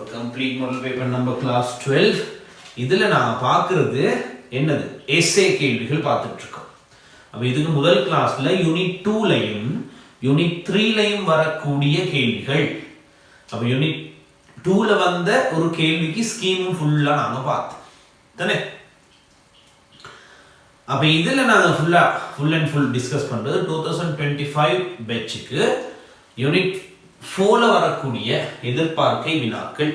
இப்போ complete model paper number class 12. இதில் நான் பார்க்குறது என்னது, எஸ்ஏ கேள்விகள் பார்த்துட்டு இருக்கோம். அப்போ இதுக்கு முதல் கிளாஸில் யூனிட் 2லையும் யூனிட் 3லையும் வரக்கூடிய கேள்விகள். அப்போ யூனிட் 2ல் வந்த ஒரு கேள்விக்கு ஸ்கீமும் ஃபுல்லாக நாங்கள் பார்த்தோம் தானே. அப்போ இதில் நாங்கள் ஃபுல் அண்ட் ஃபுல் டிஸ்கஸ் பண்ணுறது 2025 பேட்சுக்கு யூனிட் 4ல வரக்கூடிய எதிர்பார்க்கை வினாக்கள்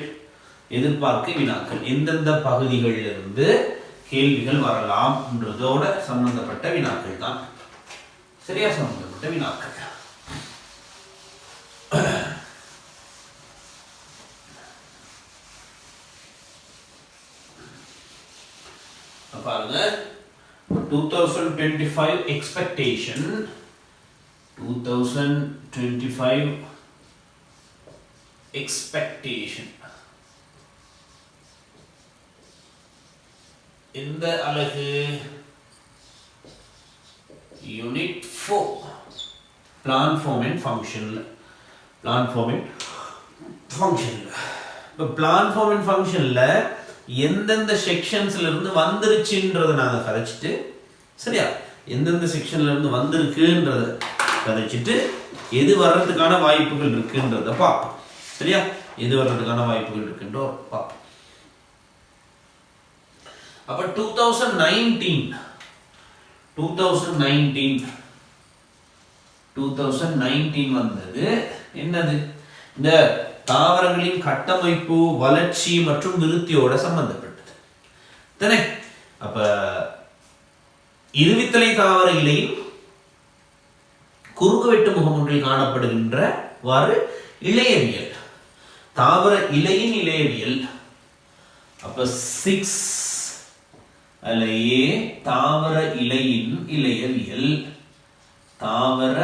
எந்தெந்த பகுதிகளிலிருந்து கேள்விகள் வரலாம் என்றதோட சம்பந்தப்பட்ட வினாக்கள் தான். சரியா, சம்பந்தப்பட்ட வினாக்கள். பாருங்க, 2025 expectation, 2025 expectation. இந்த அலகு யூனிட் 4 பிளான் ஃபார்ம் அண்ட் ஃபங்க்ஷன்ல. இப்போ பிளான் ஃபார்ம் அண்ட் ஃபங்க்ஷன்ல எந்தெந்த செக்ஷன்ஸ்ல இருந்து வந்துருச்சுன்றதை நாங்கள் கதைச்சிட்டு, சரியா, எந்தெந்த செக்ஷன்ல இருந்து வந்திருக்குன்றத கதைச்சிட்டு எது வர்றதுக்கான வாய்ப்புகள் இருக்குன்றத பார்ப்போம். சரியா, எது வர்றதுக்கான வாய்ப்புகள் இருக்குன்ற பார்ப்போம். அப்ப 2019 வந்தது என்னது, இந்த தாவரங்களின் கட்டமைப்பு, வளர்ச்சி மற்றும் விருத்தியோட சம்பந்தப்பட்டது தானே. அப்ப இருவித்தலை தாவர இலையில் குறுக்கு வெட்டு முகம் ஒன்றில் காணப்படுகின்றவாறு இளையவியல், தாவர இலையின் இளையவியல். அப்ப 6 அலையே தாவர இலையின் இளையவியல், தாவர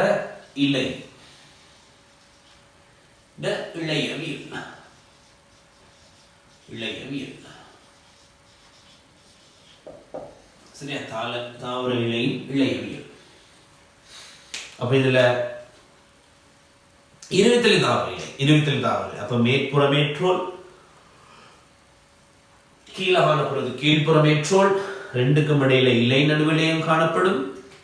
இலை இளையவியல். சரியா, தாவர இலையின் இளையவியல். அப்ப இதுல இருவித்தலை தாவர இலை. அப்ப மேற்புற மேற்றோல், கீழே காணப்படுறது கீழ்ப்புற மேற்றோல். ரெண்டுக்கும் இடையில இலை நடுவிலையும் காணப்படும்.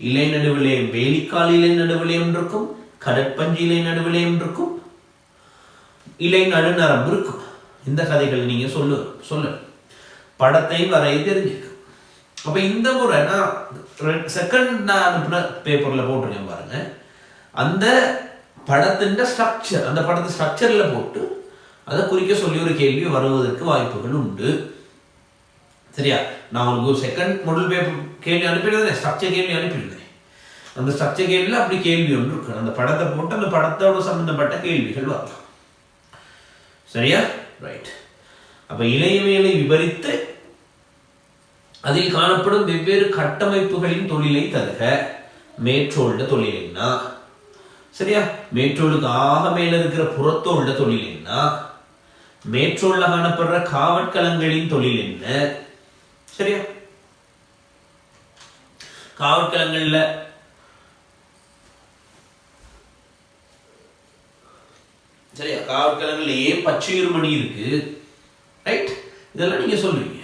இலை நடுவிலையும் வேலிக்கால் இலை நடுவிலையும் இருக்கும். கடற்பஞ்சு இலை நடுவிலையும் இருக்கும். இலை நடுநரம்பு இருக்கும். இந்த கதைகள் நீங்க சொல்ல படத்தையும் வரைய தெரிஞ்சிருக்கு. அப்ப இந்த முறை நான் செகண்ட் அனுப்பின பேப்பர்ல போட்டிருக்கேன் பாருங்க. அந்த படத்தின் ஸ்ட்ரக்சர், அந்த படத்தை ஸ்ட்ரக்சர்ல போட்டு அதை குறிக்க சொல்லி ஒரு கேள்வி வருவதற்கு வாய்ப்புகள் உண்டு. சரியா, நான் உங்களுக்கு செகண்ட் மாடல் பேப்பர் கேள்வி அனுப்பிடுறேன், ஸ்ட்ரக்சர் கேள்வி அனுப்பிடுறேன். அந்த ஸ்ட்ரக்சர் கேள்வியில் அப்படி கேள்வி ஒன்று இருக்கு. அந்த படத்தை போட்டு அந்த படத்தோட சம்பந்தப்பட்ட கேள்விகள் வரலாம். சரியா, ரைட். அப்ப இளையவியலை விவரித்து அதில் காணப்படும் வெவ்வேறு கட்டமைப்புகளின் தொழிலை தருக. மேற்றோல்ட தொழில் என்ன? சரியா, மேற்றோலுக்கு ஆக மேல இருக்கிற புறத்தோல்ட தொழில் என்ன? மேற்றோல்ல காணப்படுற காவற்கலங்களின் தொழில் என்ன? சரியா, காவற்கலங்கள்ல சரியா, காவற்கலங்கள்ல ஏன் பச்சையுருமணி இருக்கு? ரைட், இதெல்லாம் நீங்க சொல்லுவீங்க.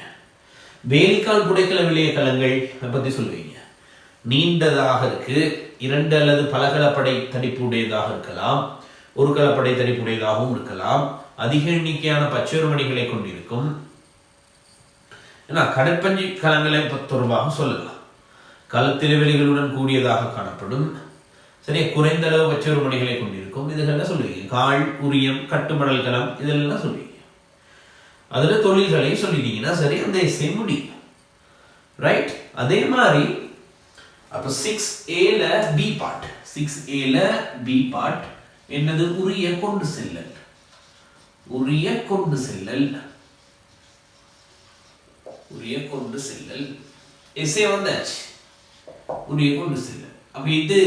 வேலிக்கால் புடைக்கல விளைய கலங்கள் பத்தி சொல்லுவீங்க. நீண்டதாக இருக்கு, 2 அல்லது பல கலப்படை தடிப்பு உடையதாக இருக்கலாம், ஒரு கலப்படை தடிப்பு உடையதாகவும் இருக்கலாம், அதிக எண்ணிக்கையான பச்சையுருமணிகளை கொண்டிருக்கும். ஏன்னா கடற்பஞ்சு கலங்களை தொடர்பாக சொல்லலாம். களத்திருவெளிகளுடன் கூடியதாக காணப்படும். சரியா, குறைந்த அளவு பச்சையுருமணிகளை கொண்டிருக்கும். இதுகள்லாம் சொல்லுவீங்க. கால், உரியம், கட்டுமடல் கலம், இதெல்லாம் சொல்லுவீங்க. அதுல தொழில்களையும் சொல்லிட்டீங்கன்னா சரி, அந்த எஸ்ஸே முடியும். ரைட், அதே மாதிரி அப்ப 6Aல பி பார்ட் என்னது? உரிய கொண்டு செல்லல். எஸ்ஸே வந்தாச்சு, உரிய கொண்டு செல்லல். அப்ப இது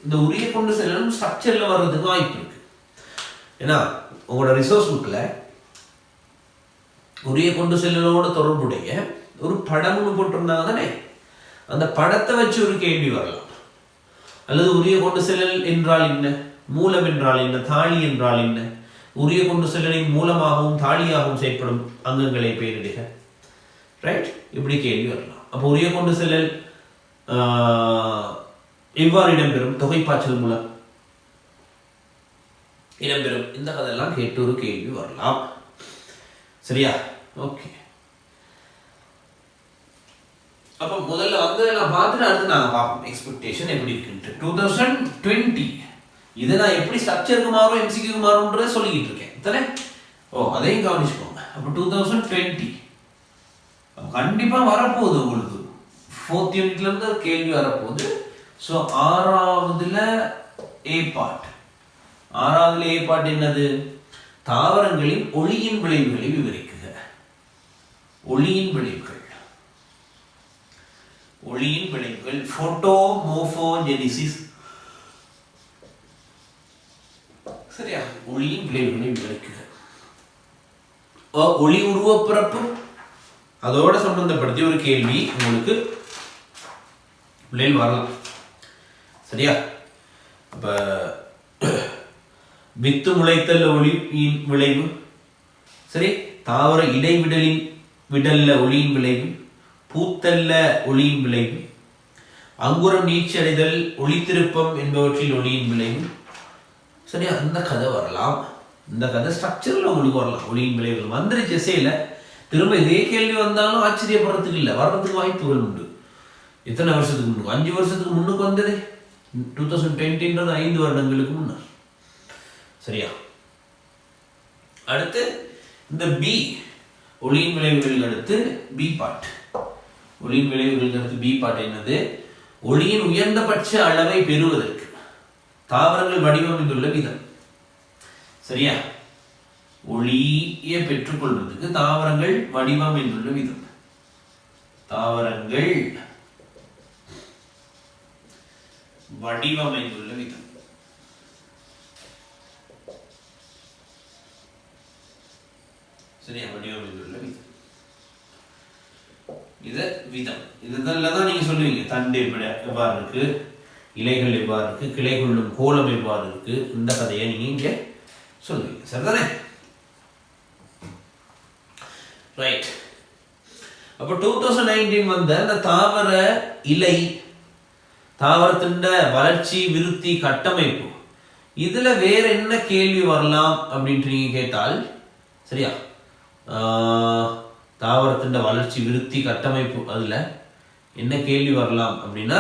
இந்த உரிய கொண்டு செல்லல் ஸ்ட்ரக்சர்ல வர்றதுக்கு வாய்ப்பு இருக்கு. ஏன்னா உங்களோட ரிசோர்ஸ் புக்ல உரிய கொண்டு செல்லலோட தொடர்புடைய ஒரு படம் ஒன்று போட்டிருந்தாங்க தானே. அந்த படத்தை வச்சு ஒரு கேள்வி வரலாம். அல்லது உரிய கொண்டு செல்லல் என்றால் என்ன, மூலம் என்றால் என்ன, தாலி என்றால் என்ன, உரிய கொண்டு செல்லலின் மூலமாகவும் தாலியாகவும் செயற்படும் அங்கங்களை பெயரிடுக. ரைட், இப்படி கேள்வி வரலாம். அப்போ உரிய கொண்டு செல்லல் எவ்வாறு இடம்பெறும்? தொகைப்பாய்ச்சல் மூலம் இடம்பெறும். இந்த கதையெல்லாம் கேட்டு ஒரு கேள்வி வரலாம். சரியா? ஓகே. அப்ப முதல்ல வந்து நான் பார்த்துட்டு அடுத்து நாங்கள் பார்ப்போம் எக்ஸ்பெக்டேஷன் எப்படி இருக்குன்ட்டு. 2020 இதை நான் எப்படி ஸ்ட்ரக்சருக்கு மாறும் எம்சிக்கு மாறும்ன்றத சொல்லிக்கிட்டு இருக்கேன் தானே. அதையும் கவனிச்சுக்கோங்க. அப்போ 2020 கண்டிப்பாக வரப்போகுது உங்களுக்கு 4th யூனிட்ல இருந்து கேள்வி வரப்போகுது. ஸோ 6வதுல ஏ பார்ட். 6வதுல ஏ பார்ட் என்னது? தாவரங்களின் ஒளியின் விளைவுகளை விவரிக்குக. ஒளியின் விளைவுகள் போட்டோமோர்போஜெனிசிஸ். சரியா? ஒளியின் விளைவுகளை விவரிக்குக. ஒளி உருவப்பிறப்பு அதோட சம்பந்தப்படுத்தி ஒரு கேள்வி உங்களுக்கு வரலாம். சரியா? அப்ப வித்து முளைத்தல் ஒளியின் விளைவு. சரி, தாவர விடல்ல ஒளியின் விளைவு, பூத்தல்ல ஒளியின் விளைவு, அங்குரம் நீட்சி அடைதல், ஒளி திருப்பம் என்பவற்றில் ஒளியின் விளைவு. சரியா? அந்த கதை வரலாம். இந்த கதை ஸ்ட்ரக்சர்ல உங்களுக்கு வரலாம். ஒளியின் விளைவுகள் வந்துருச்சு எஸ்ஏல. திரும்ப இதே கேள்வி வந்தாலும் ஆச்சரியப்படுறதுக்கு இல்லை, வர்றதுக்கு வாய்ப்புகள் உண்டு. எத்தனை வருஷத்துக்கு முன்னுக்கு? 5 வருஷத்துக்கு முன்னுக்கு வந்தது 2020ன்றது 5 வருடங்களுக்கு முன்னர். சரியா? அடுத்து இந்த பி ஒளியின் விளைவுகள் அடுத்து பி பார்ட். ஒளியின் விளைவுகள் அடுத்து பி பார்ட் என்னது? ஒளியின் உயர்ந்தபட்ச அளவை பெறுவதற்கு தாவரங்கள் வடிவமைந்துள்ள விதம். சரியா? ஒளியை பெற்றுக்கொள்வதற்கு தாவரங்கள் வடிவமைந்துள்ள விதம். தாவரங்கள் வடிவமைந்துள்ள விதம். சரியா? வடிவமைந்துள்ள விதம். இது விதம். இதுதான் நீங்க சொல்லுவீங்க. தண்டு எவ்வாறு இருக்கு, இலைகள் எவ்வாறு இருக்கு, கிளை கொள்ளும் கோலம் எவ்வாறு இருக்கு, இந்த கதையை நீங்க இங்க சொல்லுவீங்க. சரிதானே? ரைட். அப்போ 2019 வந்த அந்த தாவர இலை, தாவரத்தின் வளர்ச்சி, விருத்தி, கட்டமைப்பு, இதுல வேற என்ன கேள்வி வரலாம் அப்படின்ட்டு நீங்க கேட்டால், சரியா, தாவரத்தின் வளர்ச்சி, விருத்தி, கட்டமைப்பு, அதுல என்ன கேள்வி வரலாம் அப்படின்னா,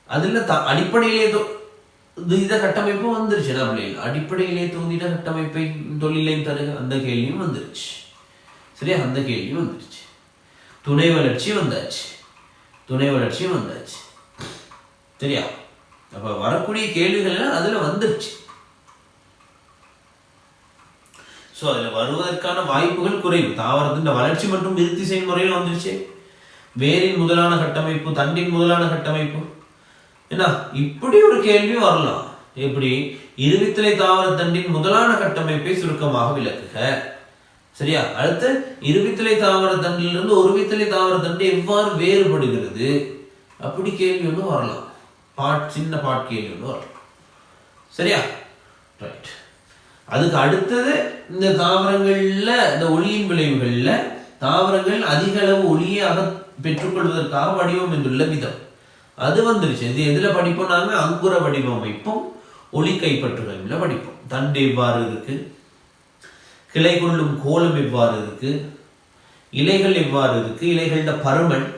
அதுல அடிப்படையிலே இத கட்டமைப்பு வந்துருச்சு. நம்மள அடிப்படையிலே தோந்திட கட்டமைப்பை தொழிலை தருக, அந்த கேள்வியும் வந்துருச்சு. சரியா? அந்த கேள்வியும் வந்துருச்சு. துணை வளர்ச்சியும் வந்தாச்சு. சரியா? அப்ப வரக்கூடிய கேள்விகள் எல்லாம் அதுல வந்துருச்சு. சோ அதுல வருவதற்கான வாய்ப்புகள் குறைவு. தாவரத்தின் வளர்ச்சி மற்றும் விருத்தி செயல்முறையில் வந்துருச்சு. வேரின் முதலான கட்டமைப்பு, தண்டின் முதலான கட்டமைப்பு, என்ன இப்படி ஒரு கேள்வி வரலாம். எப்படி? இருவித்திலை தாவர தண்டின் முதலான கட்டமைப்பை சுருக்கமாக விளக்குக. சரியா? அடுத்து இருவித்திலை தாவர தண்டிலிருந்து ஒருவித்திலை தாவர தண்டு எவ்வாறு வேறுபடுகிறது, அப்படி கேள்வி ஒன்று வரலாம். சின்ன பாட் கேள்வி ஒன்று வரலாம். சரியா? ரைட். அதுக்கு அடுத்தது இந்த தாவரங்கள்ல, இந்த ஒளியின் விளைவுகள்ல தாவரங்கள் அதிக அளவு ஒளியை பெற்றுக்கொள்வதற்காக வடிவமைந்துள்ள விதம், அது வந்துருச்சு. இது எதுல படிப்போம் நாங்க? அங்குர வடிவமைப்பும் ஒளி கைப்பற்றுகையில படிப்போம். தண்டு எவ்வாறு இருக்கு, கிளை கொள்ளும் கோலம் எவ்வாறு இருக்கு, இலைகள் எவ்வாறு இருக்கு, இலைகளோட பருமன்,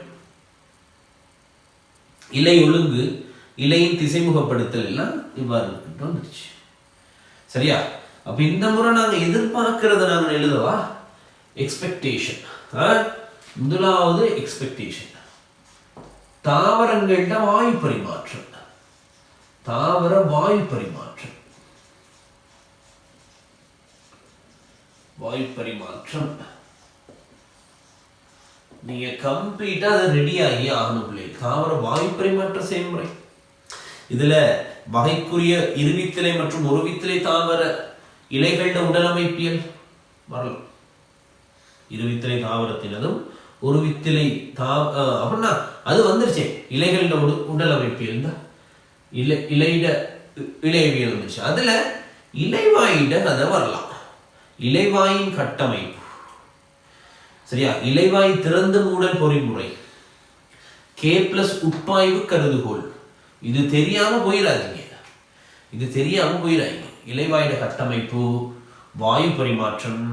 இலை ஒழுங்கு, இலையின் திசைமுகப்படுத்தல் எல்லாம் இவ்வாறு இருக்கு வந்துருச்சு. சரியா? அப்ப இந்த முறை நாங்க எதிர்பார்க்கிறத நாங்க எழுதவா? எக்ஸ்பெக்டேஷன். முதலாவது எக்ஸ்பெக்டேஷன், தாவரங்கள்ட வாயு பரிமாற்றம். தாவர வாயு பரிமாற்றம். நீங்க கம்ப்ளீட்டா அதை ரெடி ஆகி ஆகணும் பிள்ளைகள். தாவர வாயு பரிமாற்ற செயல்முறை. இதுல வகைக்குரிய இருவித்திலை மற்றும் ஒருவித்திலை தாவர இலைகள உடலமைப்பியல் வரலாம். இருவித்திலை தாவரத்தினதும் ஒருவித்திலை அப்படின்னா அது வந்துருச்சே. இலைகள உடலமைப்பியல் தான். இலையிட இளையவியல் வந்துச்சு. அதுல இலைவாயிட கதை வரலாம். இலைவாயின் கட்டமைப்பு, சரியா, இலைவாய் திறந்து மூடல் பொறிமுறை, K+ உட்பாய்வு கருதுகோள். இது தெரியாம போயிடாதீங்க, இது தெரியாம போயிடாதீங்க. இலைவாயிட கட்டமைப்பு, வாயு பரிமாற்றம்,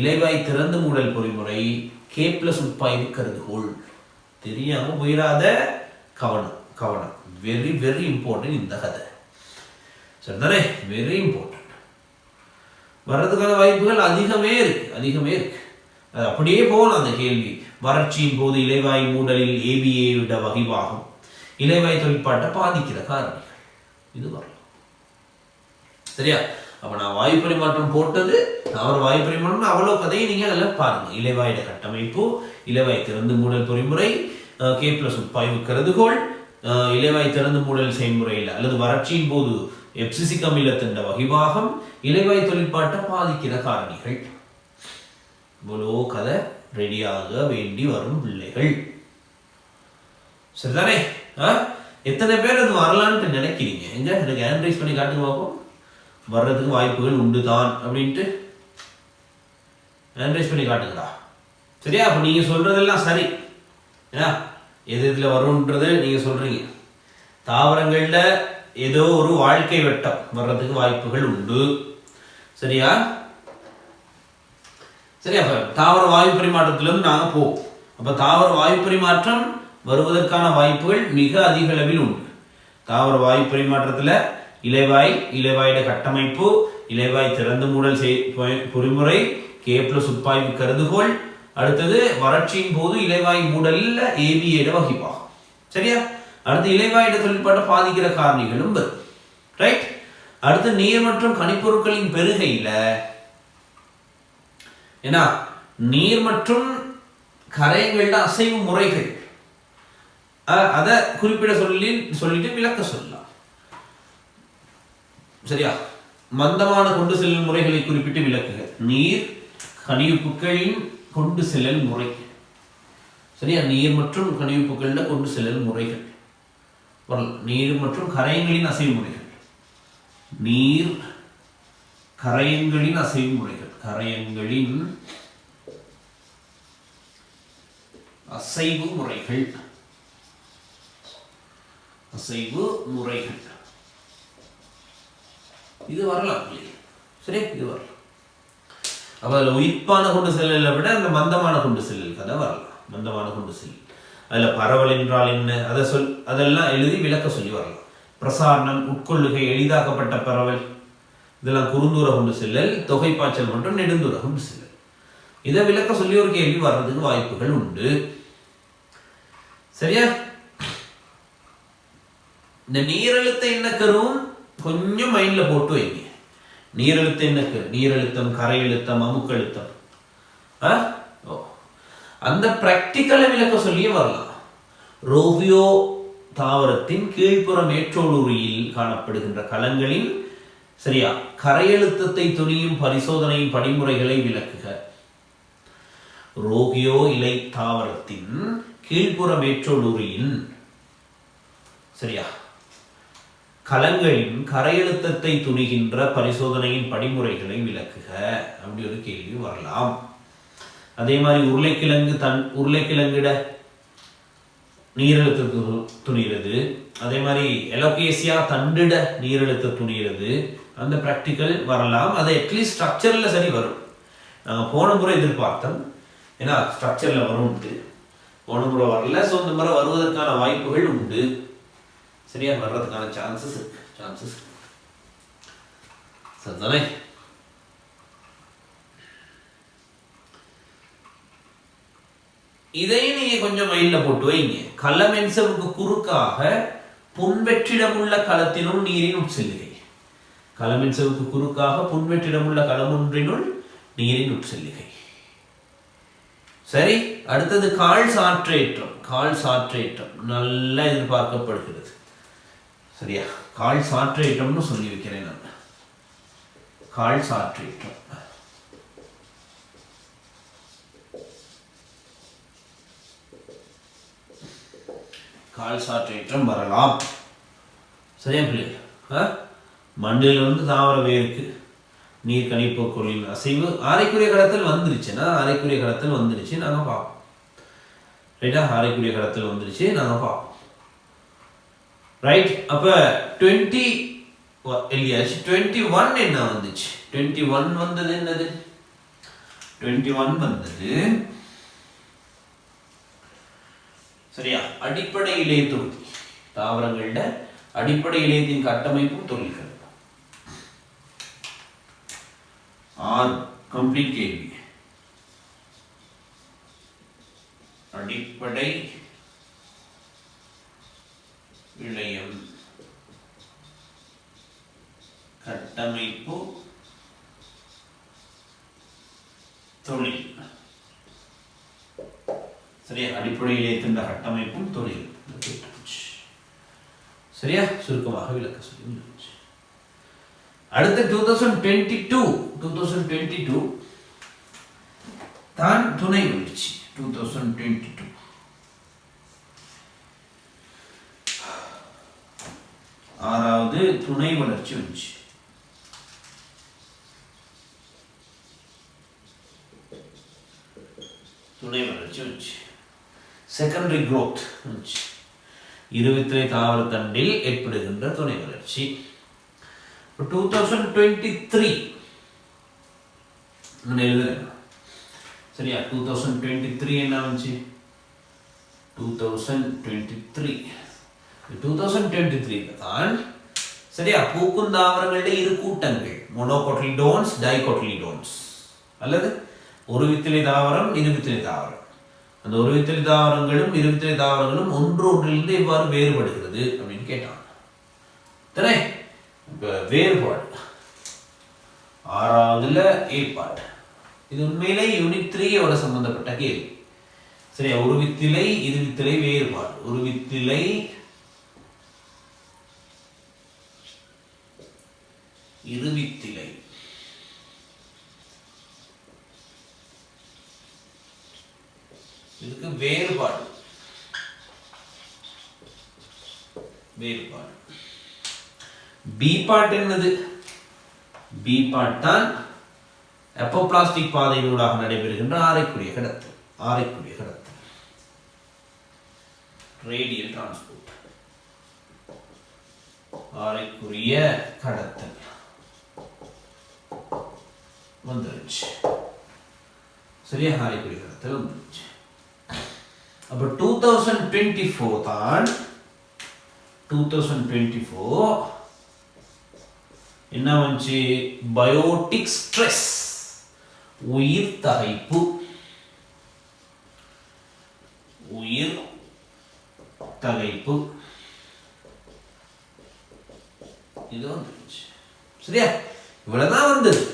இலைவாய் திறந்து மூடல் பொறிமுறை, K+ உட்பாய்வு கருதுகோள். தெரியாம போயிடாத, கவனம் கவனம். வெரி வெரி இம்பார்ட்டன்ட் இந்த கதை, சரிதானே? Very important. வர்றதுக்கான வாய்ப்புகள் அதிகமே இருக்கு. அது அப்படியே போகலாம். அந்த கேள்வி, வறட்சியின் போது இலைவாய் மூடலில் ABA வகைவாகும், இலைவாய் தொழிற்பாட்டை பாதிக்கிற காரணிகள், இது வரலாம். சரியா? அப்ப நான் வாயு பரிமாற்றம் போட்டது, அவர் வாயு பரிமாற்றம் அவ்வளவு கதையை நீங்க அதில் பாருங்க. இலைவாயிட கட்டமைப்பு, இலைவாய் திறந்து மூடல் பொறிமுறை, K+ உட்பாய்வு கருதுகோள், இலைவாய் திறந்து மூடல் செயல்முறையில் அல்லது வறட்சியின் போது எப்சிசிக் அமிலத்தின் வகைவாகம், இலைவாய் தொழிற்பாட்டை பாதிக்கிற காரணிகள். இவ்வளோ கதை ரெடியாக வேண்டி வரும் பிள்ளைகள், சரிதானே? எத்தனை பேர் அது வரலான்ட்டு நினைக்கிறீங்க? எங்க எனக்கு ஹேண்ட் பண்ணி காட்டுங்க பார்ப்போம். வர்றதுக்கு வாய்ப்புகள் உண்டு தான் அப்படின்ட்டு ஹேண்ட் பண்ணி காட்டுங்களா? சரியா? அப்ப நீங்க சொல்றதெல்லாம் சரி. எது இதுல வரும்ன்றது நீங்க சொல்றீங்க. தாவரங்கள்ல ஏதோ ஒரு வாழ்க்கை வட்டம் வர்றதுக்கு வாய்ப்புகள் உண்டு, சரியா? சரி, அப்ப தாவர வாயு பரிமாற்றத்திலிருந்து நாங்க போவோம். அப்ப தாவர வாயு பரிமாற்றம் வருவதற்கான வாய்ப்புகள் மிக அதிக அளவில் உண்டு. தாவர வாயு பரிமாற்றத்துல இலைவாயிட கட்டமைப்பு, இலைவாய் திறந்து மூடல் பொறிமுறை, K+ உட்பாய்வு கருதுகோள், அடுத்தது வறட்சியின் போது இலைவாய் மூடலில் ABA வகைவாகும், சரியா? அடுத்து இலைவாயிட தொழிற்பாட்டை பாதிக்கிற காரணிகளும் வரும், ரைட்? அடுத்து நீர் மற்றும் கனிப்பொருட்களின் பெருகையில ஏன்னா நீர் மற்றும் கரையங்கள அசைவு முறைகள், அதை குறிப்பிட சொல்லிட்டு விளக்க சொல்லலாம், சரியா? மந்தமான கொண்டு செல்லும் முறைகளை குறிப்பிட்டு விளக்குக. நீர் கனியுப்புக்களின் கொண்டு செல்லல் முறை, சரியா? நீர் மற்றும் கனியுப்புகள்ல கொண்டு செல்லல் முறைகள் வரலாம். நீர் மற்றும் கரையங்களின் அசைவு முறைகள், நீர் கரையங்களின் அசைவு முறைகள், கரையங்களின் அசைவு முறைகள், இது வரலாம், சரி? இது வரலாம். அப்ப அதுல உயிர்ப்பான கொண்டு செல்லலை விட அந்த மந்தமான கொண்டு செல்லல் கதை வரலாம். மந்தமான கொண்டு செல்லல், அதுல பரவல் என்றால் என்ன அதெல்லாம் எழுதி விளக்க சொல்லி வரலாம். பிரசாரணம், உட்கொள்ளுகை, எளிதாக்கப்பட்ட பரவல், இதெல்லாம் குறுந்தூர கொண்டு செல்லல், தொகைப்பாய்ச்சல் மற்றும் நெடுந்தூர கொண்டு செல்லல், இதை விளக்க சொல்லி ஒரு கேள்வி வர்றதுக்கு வாய்ப்புகள் உண்டு, சரியா? இந்த நீரழுத்த எண்ணக்கருவும் கொஞ்சம் மைண்ட்ல போட்டு வைங்க. நீரழுத்த எண்ணக்கரு, நீரழுத்தம், கரை அழுத்தம், அமுக்கழுத்தம், அந்த பிராக்டிக்கலை விளக்க சொல்லியே வரலாம். ரோகியோ தாவரத்தின் கீழ்ப்புற மேற்றோலுரியில் காணப்படுகின்ற கலங்களின், சரியா, கரையழுத்தத்தை துணியும் பரிசோதனையின் படிமுறைகளை விளக்குக. ரோகியோ இலை தாவரத்தின் கீழ்ப்புற மேற்றோலுரியின், சரியா, கலங்களின் கரையழுத்தத்தை துணிகின்ற பரிசோதனையின் படிமுறைகளை விளக்குக. அப்படி ஒரு கேள்வி வரலாம். அதே மாதிரி உருளைக்கிழங்கிட நீரழுத்த துணிகிறது, அதே மாதிரி எலோகேசியா தண்டிட நீரழுத்த துணிகிறது, அந்த பிராக்டிக்கல் வரலாம். அது அட்லீஸ்ட் ஸ்ட்ரக்சர்ல சரி வரும். நாங்கள் போன முறை எதிர்பார்த்தோம், ஏன்னா ஸ்ட்ரக்சர்ல வரும், போன முறை வரல. ஸோ இந்த முறை வருவதற்கான வாய்ப்புகள் உண்டு, சரியா? வர்றதுக்கான சான்சஸ் இருக்கு, சரிதானே? இதையும் நீங்க கொஞ்சம் மைண்ட்ல போட்டு வைங்க. களமென்சவுக்கு குறுக்காக புன்வெற்றிடமுள்ள களத்தினுள் நீரின் உட்செல்லுகை. களமென்சவுக்கு குறுக்காக புன்வெற்றிடமுள்ள களமொன்றினுள் நீரின் உட்செல்லுகை, சரி? அடுத்தது கால் சாற்றேற்றம் நல்லா எதிர்பார்க்கப்படுகிறது, சரியா? கால் சாற்றேற்றம்னு சொல்லி வைக்கிறேன் நான். கால் சாற்றேற்றம், கால் சாற்றேற்றம் வரலாம், சரியா பிள்ளைகள்? மண்ணிலிருந்து தாவர வேருக்கு நீர் கணிப்பொருட்களின் அசைவு ஆரைக்குரிய கடத்தல் வந்துருச்சுன்னா ஆரைக்குரிய கடத்தல் வந்துருச்சு நாங்கள் பார்ப்போம். ரைட்டா? ஆரைக்குரிய கடத்தல் வந்துருச்சு நாங்கள் பார்ப்போம். ரைட்? அப்போ 20 இல்லையாச்சு 21 என்ன வந்துச்சு? 21 வந்தது என்னது? 21 வந்தது சரியா அடிப்படை இலைய தொகுதி. தாவரங்கள அடிப்படை இலையத்தின் கட்டமைப்பும் தொழில்கள். கம்ப்ளீட் கேள்வி. அடிப்படை இழையம் கட்டமைப்பு தொழில். சரியா அடிப்படை இழையத்தின் கட்டமைப்பும் தொழில். சரியா சுருக்கமாக விளக்க சொல்லி அடுத்து 2022 தான் துணை வளர்ச்சி. 2022 ஆறாவது துணை வளர்ச்சி வந்துச்சு. துணை வளர்ச்சி வந்துச்சு. செகண்டரி growth வந்துச்சு. இருவித்திலை தாவர தண்டில் ஏற்படுகின்ற துணை வளர்ச்சி. 2023 எழுதுறேன் சரியா. 2023 என்ன வந்துச்சு? 2023 தான் சரியா பூக்கும் தாவரங்களுடைய இரு கூட்டங்கள் மோனோகோட்டிலிடோன்ஸ் டைகோட்டிலிடோன்ஸ் அல்லது ஒரு வித்திலை தாவரம் இருவித்திலை தாவரம். அந்த ஒரு வித்திலை தாவரங்களும் இருவித்திலை தாவரங்களும் ஒன்றிலிருந்து எவ்வாறு வேறுபடுகிறது அப்படின்னு கேட்டாங்க. தானே வேறுபாடு ஆறாவதுல ஏற்பாடு. இது உண்மையிலே யூனிட் 3யோட சம்பந்தப்பட்ட கேள்வி. சரியா ஒரு வித்திலை இரு வித்திலை வேறுபாடு. ஒரு வித்திலை இரு வித்திலை இதுக்கு வேறுபாடு. வேறுபாடு பி பார்ட் என்னது? பி பார்ட் தான் அப்போபிளாஸ்டிக் பாதையினூடாக நடைபெறுகின்ற ஆரைக்குரிய கடத்தல். ஆரைக்குரிய கடத்தல் ரேடியல் டிரான்ஸ்போர்ட். ஆரைக்குரிய கடத்தல் வந்துருச்சு. சரியா ஆரைக்குரிய கடத்தல் வந்துருச்சு. அப்ப 2024 தான் 2024 என்ன வந்துச்சு? பயோட்டிக் ஸ்ட்ரெஸ் உயிர் தகைப்பு. உயிர் தகைப்பு இது வந்துருச்சு. சரியா இவ்வளவுதான் வந்திருக்கு.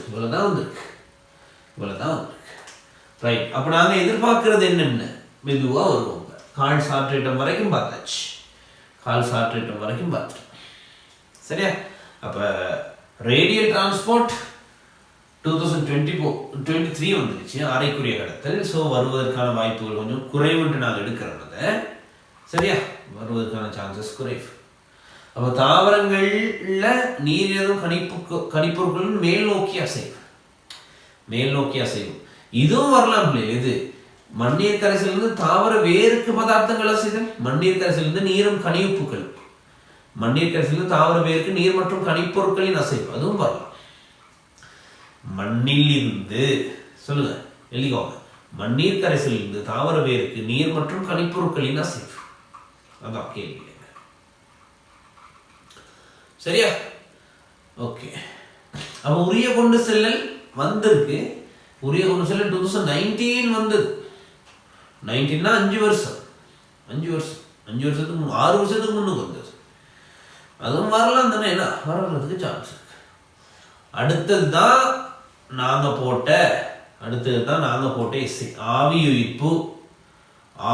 ரைட். அப்ப நாங்க எதிர்பார்க்கிறது என்னென்ன? மெதுவா வருவோம். கால் சாட்ரேட்டம் வரைக்கும் பார்த்தாச்சு. சரியா அப்ப ரேடியல் டிரான்ஸ்போர்ட் 2023 வந்துருச்சு. ஆரைக்குரிய கடத்தல். ஸோ வருவதற்கான வாய்ப்புகள் கொஞ்சம் குறைவுன்னு நாங்கள் எடுக்கிறத. சரியா வருவதற்கான சான்சஸ் குறைவு. அப்போ தாவரங்கள்ல நீர் ஏதும் கணிப்பொருட்கள் மேல் நோக்கி அசைவு. இதுவும் வரலாம் இல்லையா? இது மண்ணீர் கரைசலிருந்து தாவர வேருக்கு பதார்த்தங்கள் அசைதல். மண்ணீர் கரைசலிருந்து நீரும் கனிப்புகள். மண்ணீர் கரைசலிருந்து தாவர வேருக்கு நீர் மற்றும் கனிப்பொருட்களின் அசைவு அதுவும் வரலாம். மண்ணில் இருந்து சொல்லுங்க எழுதிக்கோங்க. மண்ணீர் கரைசலிருந்து தாவர வேருக்கு நீர் மற்றும் கனிப்பொருட்களின் அசைவு. அதான் கேள்வி. சரியா ஓகே. அப்ப உரிய கொண்டு செல்லல் வந்திருக்கு. உரிய கொண்டு செல்லல் 2019 வந்தது. 19 5 வருஷம் 5 வருஷத்துக்கு 6 வருஷத்துக்கு முன்னுக்கு வந்தது. அதுவும் வரலாம் தானே. என்ன வர்றதுக்கு சான்ஸ் இருக்கு. அடுத்தது தான் நாங்க போட்ட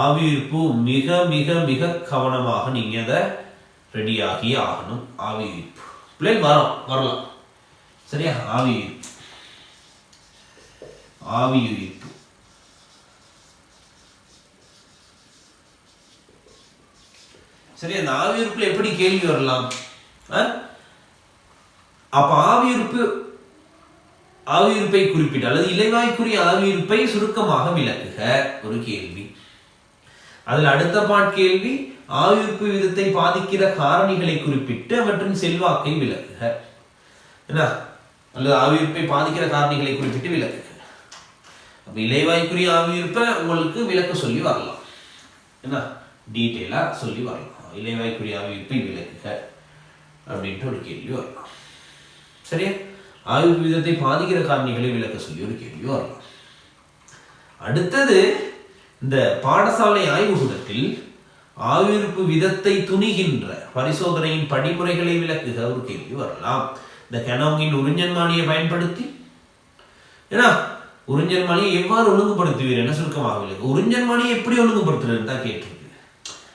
ஆவியுயிர்ப்பு மிக மிக மிக கவனமாக நீங்க அதை ரெடியாகி ஆகணும். ஆவியுயிர்ப்பு பிள்ளைகள் வரலாம். சரியா ஆவியுயிர்ப்பு சரி. அந்த ஆவியுயிர்ப்புல எப்படி கேள்வி வரலாம்? அப்ப ஆவியுறுப்பை குறிப்பிட்ட அல்லது இலைவாய்க்குரிய ஆவியுறுப்பை சுருக்கமாக விளக்குக ஒரு கேள்வி. அதுல அடுத்த பாட் கேள்வி, ஆவியுறுப்பு விதத்தை பாதிக்கிற காரணிகளை குறிப்பிட்டு அவற்றின் செல்வாக்கை விளக்குக. என்ன, அல்லது ஆவியுறுப்பை பாதிக்கிற காரணிகளை குறிப்பிட்டு விளக்குக. அப்ப இலைவாய்க்குரிய ஆவியுறுப்பை உங்களுக்கு விளக்க சொல்லி வரலாம், என்ன டீட்டெயிலா சொல்லி வரலாம். இலைவாய்க்குரிய ஆவியுறுப்பை விளக்குக அப்படின்ட்டு ஒரு கேள்வி வரலாம். சரியா, ஆவியுறுப்பு விதத்தை பாதிக்கிற காரணிகளை விளக்க சொல்லி ஒரு கேள்வி வரலாம். அடுத்தது, இந்த பாடசாலை ஆய்வுகூடத்தில் ஆவியுறுப்பு விதத்தை துணிகின்ற பரிசோதனையின் படிமுறைகளை விளக்குக ஒரு கேள்வி வரலாம். இந்த கெனோங்கின் உறிஞ்சன்மானியை பயன்படுத்தி உறிஞ்சன்மானியை எவ்வாறு ஒழுங்குபடுத்துவீர் என்ன சுருக்கமாக விளக்கு. உறிஞ்சன்மானியை எப்படி ஒழுங்குபடுத்துறது தான் கேட்டிருக்கு.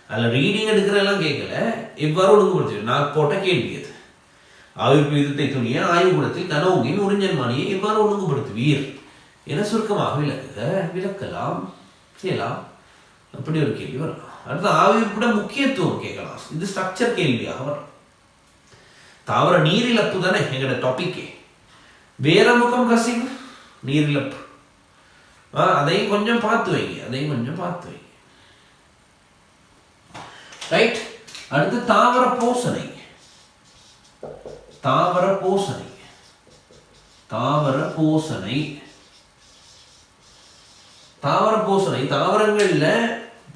அதில் ரீடிங் எடுக்கிறதெல்லாம் கேட்கல, எவ்வாறு ஒழுங்குபடுத்துவீர் நான் போட்ட கேள்வி அது. ஆவியுறுப்பு விதத்தை துணிய ஆய்வுகூடத்தில் கெனோங்கின் உறிஞ்சன்மானியை எவ்வாறு ஒழுங்குபடுத்துவீர் என சுருக்கமாக விளக்குக. விளக்கலாம், செய்யலாம், அப்படி ஒரு கேள்வி வரலாம். அடுத்து ஆவியுறுப்புட முக்கியத்துவம் கேட்கலாம். இது ஸ்ட்ரக்சர் கேள்வியாக வரும். தாவர நீரிழப்பு தானே எங்களோட டாபிக்கே. வேரமுகம் கசிவு நீரிழப்பு, அதையும் கொஞ்சம் பார்த்து வைங்க. ரைட். அடுத்து தாவர போசனை. தாவரங்கள்ல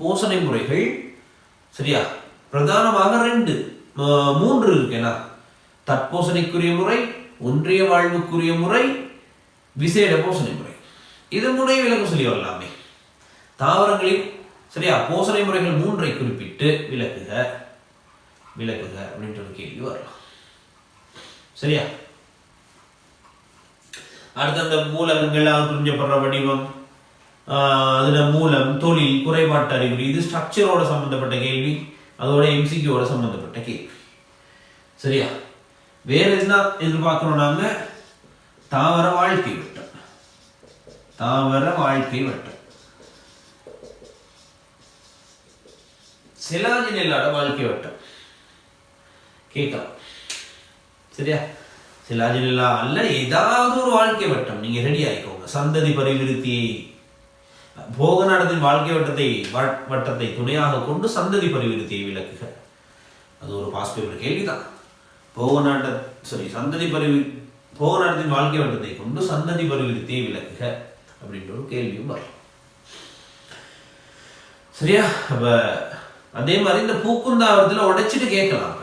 போசனை முறைகள் சரியா பிரதானமாக 3 இருக்குன்னா, தற்போசனைக்குரிய முறை, ஒன்றிய வாழ்வுக்குரிய முறை, விசேட போசனை முறை. இது முறை விளக்க சொல்லி வரலாமே. தாவரங்களின் சரியா போசனை முறைகள் 3ஐ குறிப்பிட்டு விளக்குக அப்படின்ற ஒரு கேள்வி வரலாம். சரியா, அடுத்த அந்த மூலகங்களால் புரிஞ்சப்படுற வடிவம், அதுல மூலம், தொழில், குறைபாட்டு அறிகுறி, இது ஸ்ட்ரக்சரோட சம்பந்தப்பட்ட கேள்வி, அதோட எம்சிக்யூவோட சம்பந்தப்பட்ட கேள்வி. சரியா, வேற என்ன எதிர்பார்க்கிறோம் நாங்க? தாவர வாழ்க்கை வட்டம், சிலாஜினெல்லாட வாழ்க்கை வட்டம் கேட்கலாம். சரியா, சிலாஜினெல்லா அல்ல ஏதாவது ஒரு வாழ்க்கை வட்டம் நீங்க ரெடி ஆயிக்கோங்க. சந்ததி பரிவிருத்தியை போகநாடத்தின் வாழ்க்கை வட்டத்தை துணையாக கொண்டு சந்ததி பரிவிருத்தியை விளக்குக. அது ஒரு பாஸ் பேப்பர் கேள்விதான். போகநாடத்தின் வாழ்க்கை வட்டத்தை கொண்டு சந்ததி பரிவிருத்தியை விளக்குக அப்படின்ற ஒரு கேள்வியும் வரும். சரியா, அப்ப அதே மாதிரி இந்த பூக்குந்தாவரத்துல உடைச்சிட்டு கேட்கலாம்.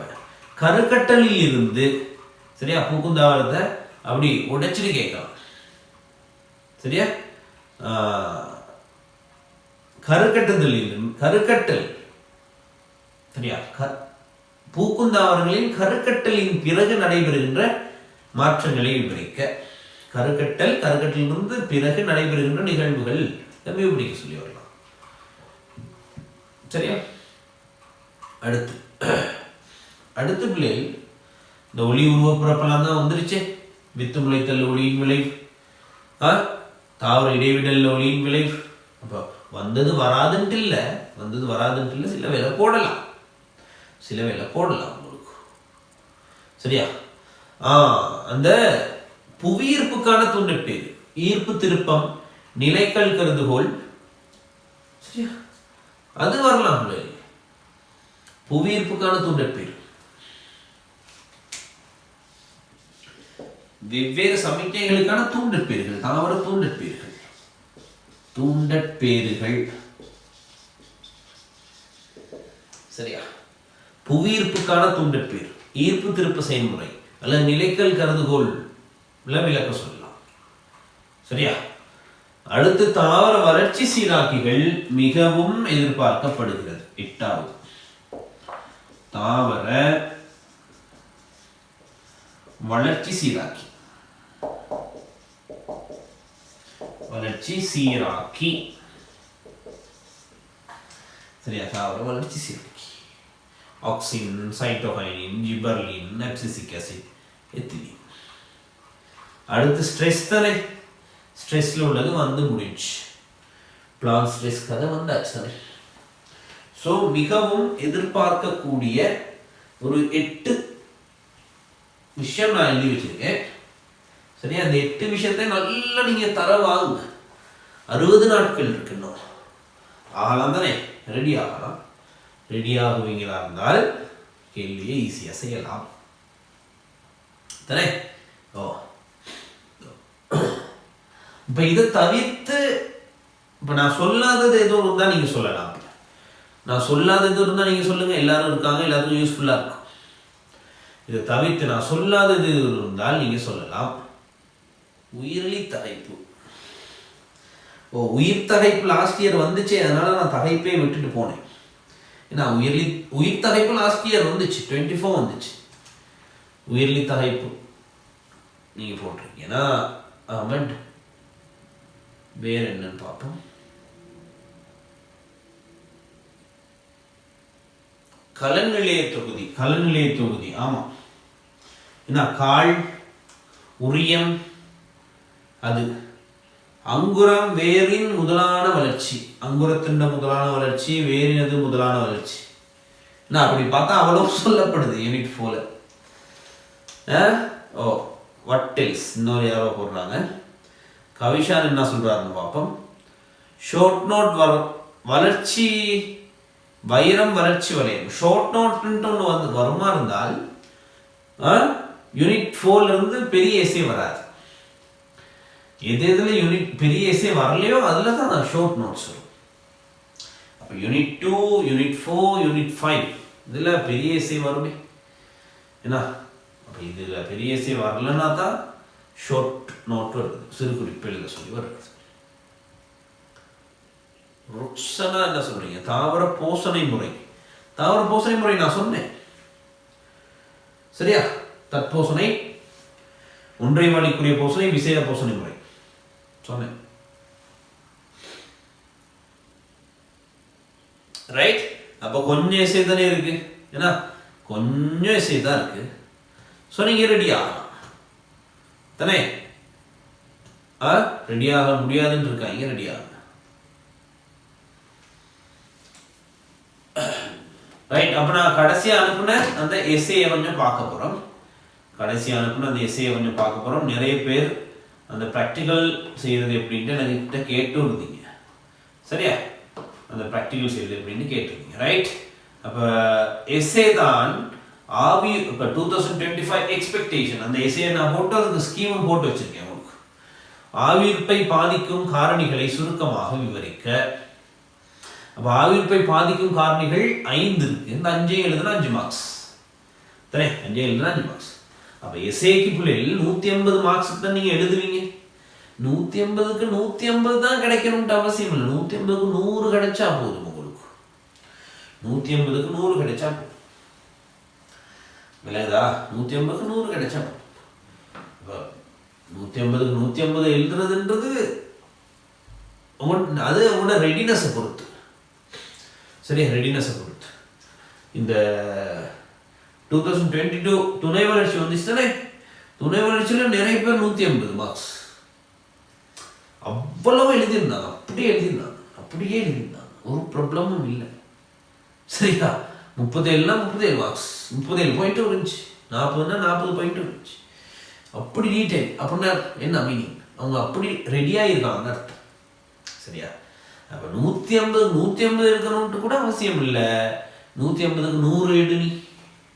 கருக்கட்டலில் இருந்து சரியா பூக்குந்தாவரத்தை அப்படி உடைச்சிட்டு கேட்கலாம். சரியா, கருக்கட்டல் சரியா பூக்குந்தாவரங்களின் கருக்கட்டலின் பிறகு நடைபெறுகின்ற மாற்றங்களை விவரிக்க. கருக்கட்டலிருந்து பிறகு நடைபெறுகின்ற நிகழ்வுகள் விவரிக்க சொல்லி வரலாம். சரியா, அடுத்து பிள்ளைகள் இந்த ஒளி உருவப்புறப்பெல்லாம் தான் வந்துருச்சு. வித்து முளைத்தல் ஒளியின் விளைவு, தாவர இடைவிடல் ஒளியின் விளைவு. அப்போ வந்தது வராதுன்ட்டு இல்லை, சில வேலை போடலாம் உங்களுக்கு. சரியா, அந்த புவியீர்ப்புக்கான தூண்டப்பேர், ஈர்ப்பு திருப்பம், நிலைக்கல் கருதுகோள், சரியா அது வரலாம். புவியீர்ப்புக்கான தூண்டப்பேர், வெவ்வேறு சமிக்ஞைகளுக்கான தூண்டப்பேர்கள், தாவர தூண்டப்பேர்கள். சரியா, புவியீர்ப்புக்கான தூண்டப்பேர், ஈர்ப்பு திருப்பு செயல்முறை அல்லது நிலைக்கல் கருதுகோள் விளக்க சொல்லலாம். சரியா, அடுத்து தாவர வளர்ச்சி சீராக்கிகள் மிகவும் எதிர்பார்க்கப்படுகிறது. 8வது தாவர வளர்ச்சி சீராக்கி. சரியா, தாவர வளர்ச்சி சீராக்கி auxin, cytokinin, gibberellin, abscisic acid, ethylene. அடுத்து ஸ்ட்ரெஸ் தானே, ஸ்ட்ரெஸ்ல உள்ளது வந்து முடிஞ்சு, பிளான் ஸ்ட்ரெஸ் கதை வந்தாச்சு தானே. ஸோ மிகவும் எதிர்பார்க்கக்கூடிய ஒரு 8 விஷயம் நான் எழுதி வச்சிருக்கேன். சரியா? அந்த 8 விஷயத்தை நல்லா நீங்க தரவாங்க. 60 நாட்கள் இருக்கணும். ஆகலாம் தானே? ரெடி ஆகலாம். ரெடி ஆகுவீங்களா இருந்தால் கேள்வியை ஈஸியா செய்யலாம் தானே? இப்ப இதை தவிர்த்து இப்ப நான் சொல்லாதது எதுவும் இருந்தா நீங்க சொல்லலாம். நான் சொல்லாதது எதுவும் இருந்தா நீங்க சொல்லுங்க. எல்லாரும் இருக்காங்க, எல்லாருக்கும் யூஸ்ஃபுல்லா இருக்கும். இதை தவிர்த்து நான் சொல்லாதது எதுவும் இருந்தால் நீங்க சொல்லலாம். உயிரலி தகைப்பு. உயிர் தகைப்பு லாஸ்ட் இயர் வந்துச்சு, அதனால நான் தகைப்பே விட்டுட்டு போனேன். ஏன்னா உயிர் தகைப்பு லாஸ்ட் இயர் வந்துச்சு, 24 வந்துச்சு. உயிர்லி தகைப்பு நீங்க போட்டிருக்கீங்க. ஏன்னா அஹமட் வேற என்னன்னு பார்ப்போம். கலநிலைய தொகுதி. ஆமா, என்ன கால் உரியம், அது அங்குரம் வேரின் முதலான வளர்ச்சி. அங்குரத்தின் முதலான வளர்ச்சி, வேரினது முதலான வளர்ச்சி. நான் அப்படி பார்த்தா அவ்வளவு சொல்லப்படுது யூனிட் 4. வாட் எல்ஸ் இன்னொரு யாரோ போடுறாங்க. கவிஷான் என்ன சொல்றாருன்னு பார்ப்போம். ஷார்ட் நோட் வளர்ச்சி வைரம் வளர்ச்சி வளையம். ஷார்ட் நோட்ன்ட்டு ஒன்று வந்து வருமா இருந்தால் யூனிட் 4 இருந்து பெரிய எஸ்ஏ வராது. எதுல யூனிட் பெரிய எஸ்ஏ வரலையோ அதுல தான் நான் ஷார்ட் நோட்ஸ் வரும். அப்போ யூனிட் 2, யூனிட் 4, யூனிட் 5 இதுல பெரிய எஸ்ஏ வருமே. என்ன அப்போ இதுல பெரிய எஸ்ஏ வரலன்னா தான் ஷார்ட் நோட் வருது, சிறு குறிப்பு எழுத சொல்லி வருது. ருக்ஸனா என்ன சொல்றீங்க? தாவர போசனை முறை. தாவர போசனை முறை நான் சொன்னேன். சரியா? தற்போசனை, ஒன்றை வழிக்குரிய போசனை, விசேட போசனை முறை சொன்னேன். ரைட்? அப்ப கொஞ்சம் எஸ்ஏ தானே இருக்கு. ஏன்னா கொஞ்சம் எஸ்ஏ தான் இருக்கு. ஸோ நீங்க ரெடி ஆகலாம் தானே? ரெடி ஆக முடியாதுன்னு இருக்காங்க, ரெடி ஆக. ரைட்? அப்ப நான் கடைசியா அனுப்புன அந்த எஸ்ஏயை கொஞ்சம் பார்க்க போறோம். நிறைய பேர் அந்த ப்ராக்டிக்கல் செய்யறது எப்படின்ட்டு என்கிட்ட கேட்டு இருந்தீங்க. சரியா? அந்த ப்ராக்டிக்கல் செய்யறது எப்படின்னு கேட்டிருந்தீங்க. ரைட்? அப்ப எஸ்ஏ தான் ஆவி. இப்ப 2025 எக்ஸ்பெக்டேஷன் அந்த எஸ்ஏ நான் போட்டு அதுக்கு ஸ்கீமும் போட்டு வச்சிருக்கேன் உங்களுக்கு. ஆவிர்ப்பை பாதிக்கும் காரணிகளை சுருக்கமாக விவரிக்க. அப்ப ஆவிர்ப்பை பாதிக்கும் காரணிகள் 5 இருக்கு. இந்த 5 எழுதுனா 5 மார்க்ஸ். 5 எழுதுனா 5 மார்க்ஸ். அப்ப எஸ்ஏக்கு பிள்ளைகள் 150 மார்க்ஸ் தான் நீங்க எழுதுவீங்க. 150க்கு 150 தான் கிடைக்கணும்ட்டு அவசியம் இல்லை. 150க்கு 100 கிடைச்சா போதும் உங்களுக்கு. 150க்கு 100 கிடைச்சா போதும். விளையாதா? 150க்கு 100 கிடைச்சா போதும். 150க்கு 150 எழுதுறதுன்றது அது உங்களோட ரெடினஸை பொறுத்து. சரியா? ரெடினஸை பொறுத்து. இந்த 2022 துணை வளர்ச்சி வந்துச்சுதானே? துணை வளர்ச்சியில் நிறைய பேர் 150 மார்க்ஸ் அவ்வளவு எழுதியிருந்தாங்க. அப்படியே எழுதியிருந்தாங்க. ஒரு ப்ராப்ளமும் இல்லை. சரியா? 37னா 37 மார்க்ஸ், 37 பாயிண்ட் இருந்துச்சு. 40னா 40 பாயிண்ட் இருந்துச்சு. அப்படி டீட்டெயில். அப்படின்னா என்ன மீனிங்? அவங்க அப்படி ரெடியாக இருக்காங்கன்னு அர்த்தம். சரியா? அப்போ 150 இருக்கணும்ட்டு கூட அவசியம் இல்லை. 150க்கு 100 எடு நீ.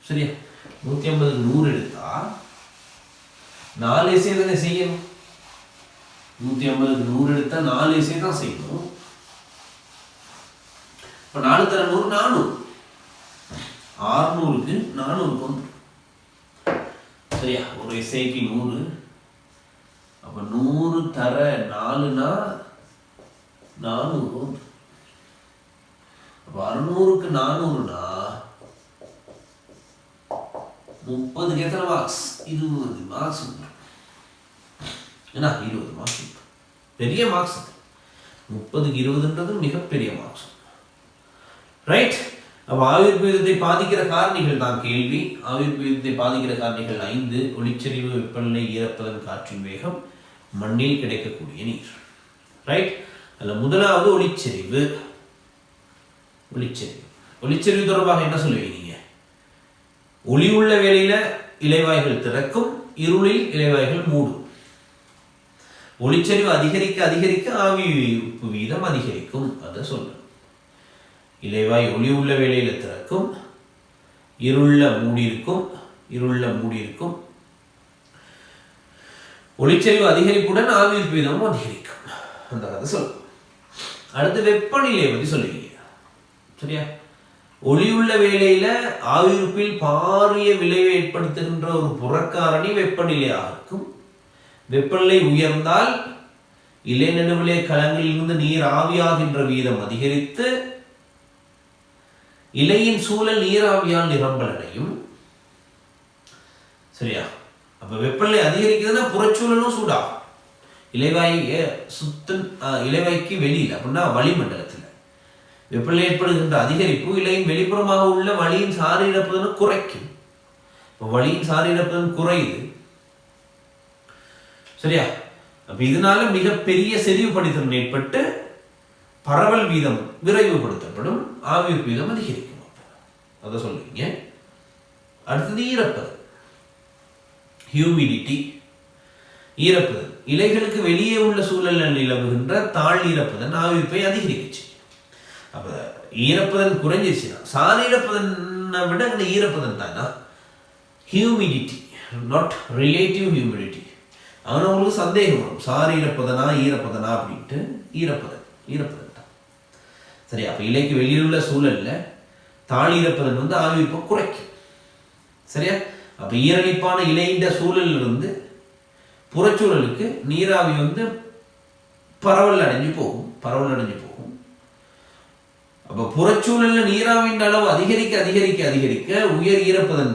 சரியா? 150க்கு 100 எடுத்தா 4 எஸ்ஏ தானே செய்யணும். 150க்கு 100 எடுத்தா 4 எஸ்ஏ தான் செய்யணும். இப்போ 4 தர 100 400. 600க்கு 400 வந்து. சரியா? ஒரு எஸ்ஏக்கு 100. அப்போ 100 தர 4னா 400. அப்போ 600க்கு 400னா 30க்கு எத்தனை மார்க்ஸ்? 20 மார்க்ஸ். ஏன்னா 20 மார்க்ஸ் பெரிய மார்க்ஸ். 30க்கு 20ன்றது மிகப்பெரிய மார்க்ஸ். ரைட்? அப்போ ஆவிர்ப்பு விகிதத்தை பாதிக்கிற காரணிகள் தான் கேள்வி. ஆவிர்ப்பு விகிதத்தை பாதிக்கிற காரணிகள் 5: ஒளிச்செறிவு, வெப்பநிலை, ஈரப்பதம், காற்றின் வேகம், மண்ணில் கிடைக்கக்கூடிய நீர். ரைட்? அதில் முதலாவது ஒளிச்செறிவு. ஒளிச்செறிவு தொடர்பாக என்ன சொல்லுவீங்க நீங்க? ஒளி உள்ள வேளையில இலைவாய்கள் திறக்கும், இருளில் இலைவாய்கள் மூடும். ஒளிச்சரிவு அதிகரிக்க அதிகரிக்க ஆவியுப்பு வீதம் அதிகரிக்கும். அதை சொல்றேன். இலைவாய் ஒளி உள்ள வேளையில திறக்கும், இருள மூடியிருக்கும், ஒளிச்சரிவு அதிகரிப்புடன் ஆவியுப்பு வீதமும் அதிகரிக்கும். அந்த கதை சொல்லும். அடுத்து வெப்பநிலையை பற்றி சொல்லுவீங்க. சரியா? ஒளியுள்ள வேளையில ஆவியுறுப்பில் பாரிய விளைவை ஏற்படுத்துகின்ற ஒரு புறக்காரணி வெப்பநிலையாக இருக்கும். வெப்பநிலை உயர்ந்தால் இலைநடுவிலே களங்களில் இருந்து நீர் ஆவியாகின்ற வீதம் அதிகரித்து இலையின் சூழல் நீராவியால் நிரம்பல் அடையும். சரியா? அப்ப வெப்பநிலை அதிகரிக்குதுன்னா புறச்சூழலும் சூடாகும். இலைவாய்க்கு வெளியில் அப்படின்னா வளிமண்டலத்தில் வெப்பநிலை ஏற்படுகின்ற அதிகரிப்பு இலையின் வெளிப்புறமாக உள்ள வளியின் சாறு இழப்புதனை குறைக்கும். வளியின் சாறு இழப்புதன் குறையுது. சரியா? அப்ப இதனால மிகப்பெரிய செறிவு படித்திறன் ஏற்பட்டு பரவல் வீதம் விரைவுபடுத்தப்படும், ஆவியுறுப்பு வீதம் அதிகரிக்கும். அதை சொல்லுவீங்க. அடுத்தது ஈரப்பதம், ஹியூமிடிட்டி. ஈரப்பதன் இலைகளுக்கு வெளியே உள்ள சூழலில் நிலவுகின்ற தாழ் ஈரப்பதன் ஆவியுறுப்பை அதிகரிச்சு. அப்ப ஈரப்பதன் குறைஞ்சிருச்சுன்னா சார் ஈரப்பதனை விட இந்த ஈரப்பதன் தானா ஹியூமிடிட்டி, நாட் ரிலேட்டிவ் ஹியூமிடிட்டி. ஆனால் உங்களுக்கு சந்தேகம் வரும், சார் ஈரப்பதனா ஈரப்பதனா அப்படின்ட்டு. ஈரப்பதன் தான். சரி, அப்ப இலைக்கு வெளியில் உள்ள சூழல்ல தாழ் ஈரப்பதன் ஆவியுறுப்பை குறைக்கும். சரியா? அப்ப ஈரணிப்பான இலையின்ற சூழலில் இருந்து புறச்சூழலுக்கு நீராவி பரவல் அடைஞ்சு போகும். அப்ப புறச்சூழல்ல நீராவின் அளவு அதிகரிக்க அதிகரிக்க அதிகரிக்க உயர் ஈரப்பதன்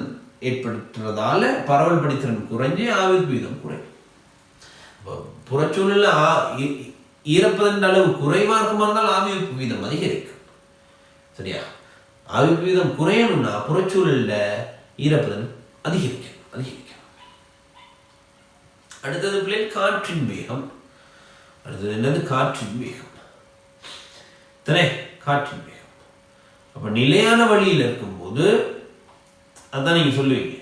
ஏற்படுத்துறதால பரவல் படித்திறன் குறைஞ்சு ஆவியுறுப்பு வீதம் குறையும். புறச்சூழல்ல ஈரப்பதன் அளவு குறைவா இருக்குமா இருந்தால் ஆவியுறுப்பு வீதம் அதிகரிக்கும். சரியா? ஆவியுறுப்பு வீதம் குறையணும்னா புறச்சூழல்ல ஈரப்பதன் அதிகரிக்கும். அடுத்தது பிள்ளைகள் காற்றின் வேகம். அடுத்தது என்னது? காற்றின் வேகம். காற்றின் வேகம். அப்ப நிலையான வழியில் இருக்கும்போது அதான் நீங்க சொல்லுவீங்க,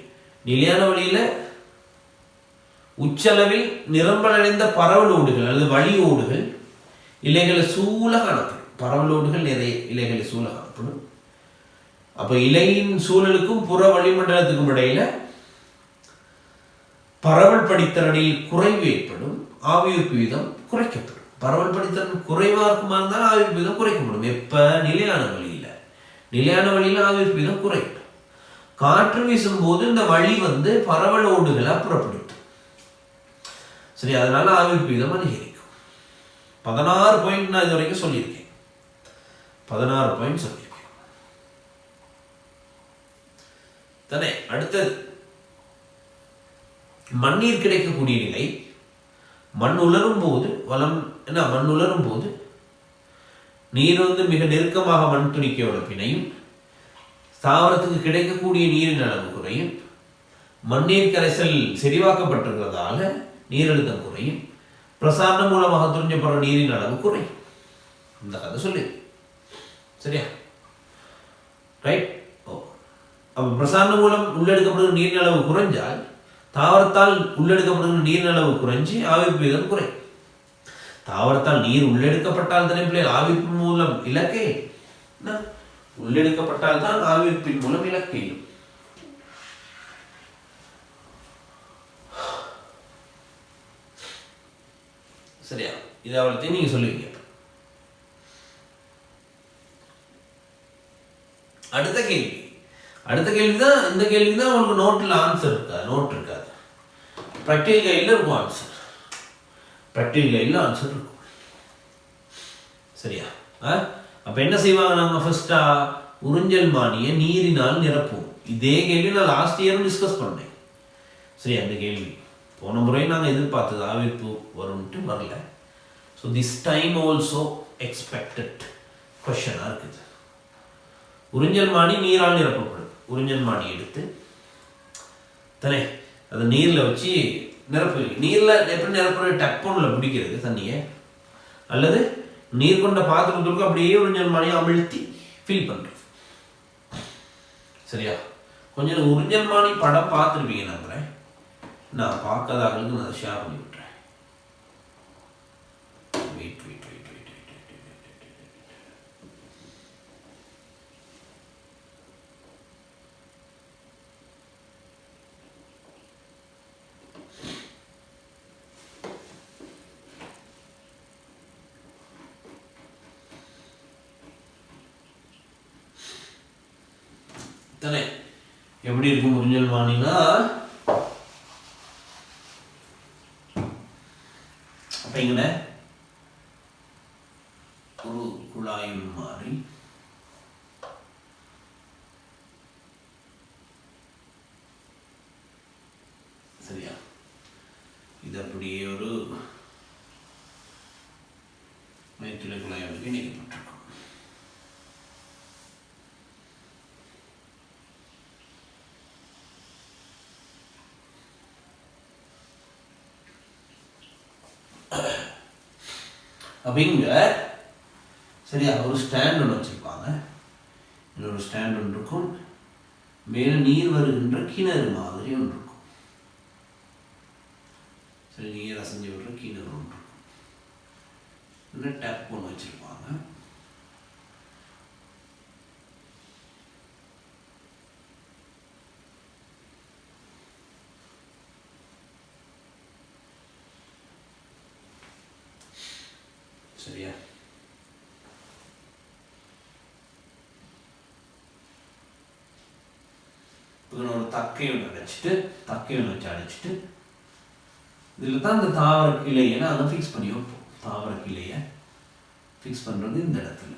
நிலையான வழியில உச்சளவில் நிரம்பலடைந்த பரவல் ஓடுகள் அல்லது வழி ஓடுகள் இலைகளை சூழ காணப்படும். பரவல் ஓடுகள் நிறைய இலைகளை சூழ காணப்படும். அப்ப இலையின் சூழலுக்கும் புற வளிமண்டலத்துக்கும் இடையில பரவல் படித்திறனில் குறைவு ஏற்படும், ஆவியுறுப்பு வீதம் குறைக்கப்படும். பரவல் படித்திறன் குறைவா இருக்குமா இருந்தால் ஆவியுறுப்பு வீதம் குறைக்கப்படும். எப்ப? நிலையான வழியில ஆவியுறுப்பு வீதம் குறையும். காற்று வீசும் போது இந்த வழி பரவல் ஓடுகளை அப்புறப்படுத்தும். சரி, அதனால ஆவியுறுப்பு வீதம் அதிகரிக்கும். 16 பாயிண்ட் நான் இது வரைக்கும் சொல்லியிருக்கேன். 16 பாயிண்ட் சொல்லியிருக்கேன் தானே. அடுத்தது மண்ணீர் கிடைக்கக்கூடிய நிலை. மண் உலரும் போது நீர் மிக நெருக்கமாக மண் துணிக்கையோட பிணையும். தாவரத்துக்கு கிடைக்கக்கூடிய நீரின் அளவு குறையும். மண்ணீர் கரைசல் செறிவாக்கப்பட்டிருக்கிறதால நீரழுத்தம் குறையும். பிரசாரணம் மூலமாக துரிஞ்சப்படுற நீரின் அளவு குறையும். இந்த கதை சொல்லு. சரியா? ரைட். அப்ப பிரசாரணம் மூலம் உள்ளெடுக்கப்படுகிற நீரின் அளவு குறைஞ்சால் தாவரத்தால் உள்ளெடுக்கப்படுகிற நீரின் அளவு குறைஞ்சி ஆவியுறுப்பு வீதம் குறையும். தாவரத்தால் நீர் உள்ளெடுக்கப்பட்டால் தானே பிள்ளைகள் ஆவியுறுப்பு மூலம் இலக்கை, உள்ளெடுக்கப்பட்டால் தான் ஆவியுறுப்பின் மூலம் இலக்கையும். சரியா? இதை அவளத்தையும் நீங்க சொல்லுவீங்க. அடுத்த கேள்விதான். இந்த கேள்விதான் உங்களுக்கு நோட்டில் ஆன்சர் இருக்காது. ப்ராக்டிகல் கைடில் இருக்கும் ஆன்சர். இருக்கும். சரியா? அப்ப என்ன செய்வாங்க? நாங்க ஃபர்ஸ்டா உறிஞ்சல் மானியை நீரினால் நிரப்புவோம். இதே கேள்வி நான் லாஸ்ட் இயரும் டிஸ்கஸ் பண்ணேன். சரி, அந்த கேள்வி போன முறை நாங்கள் எதிர்பார்த்தது ஆவிர்ப்பு வரும்ட்டு வரல. So this time also expected கொஷனாக இருக்குது. உறிஞ்சல் மானி நீரால் நிரப்பப்படும். உறிஞ்சல் மானி எடுத்து தானே அதை நீரில் வச்சு நிரப்புவீங்க. நீரில் எப்படி நிரப்புறது? டப்பனில் பிடிக்கிறது தண்ணியை, அல்லது நீர் கொண்ட பாத்திரத்துக்கு அப்படியே உறிஞ்சல் மானியை அமிழ்த்தி ஃபில் பண்ணுறது. சரியா? கொஞ்சம் உறிஞ்சல் மானி படம் பார்த்துருப்பீங்க நம்புறேன். நான் பார்க்காதவங்களுக்கு நான் ஷேர் பண்ணி விட்டுறேன். வெயிட் வெயிட் வெயிட் வெயிட் தானே எப்படி இருக்கும் உறிஞ்சல் மானினா, அப்ப இங்க ஒரு குழாயும் மாறி சரியா, இது அப்படியே ஒரு மைத்துளை குழாயோடு இணைக்கப்பட்டிருக்கும். அப்படிங்க சரியா, ஒரு ஸ்டாண்ட் ஒன்று வச்சுருப்பாங்க. இன்னொரு ஸ்டாண்ட் ஒன்று இருக்கும். மேலே நீர் வருகின்ற கிணறு மாதிரி ஒன்று இருக்கும். சரி, நீர் அசைஞ்சு விடுற கிணறு ஒன்று இருக்கும். இன்னும் டேப் ஒன்று வச்சுருப்பாங்க. சரியா, ஒரு தக்கை ஒன்று அடைச்சிட்டு இதில் தான் இந்த தாவர கிளையை நாங்கள் ஃபிக்ஸ் பண்ணி வைப்போம். தாவர கிளையை ஃபிக்ஸ் பண்ணுறது இந்த இடத்துல.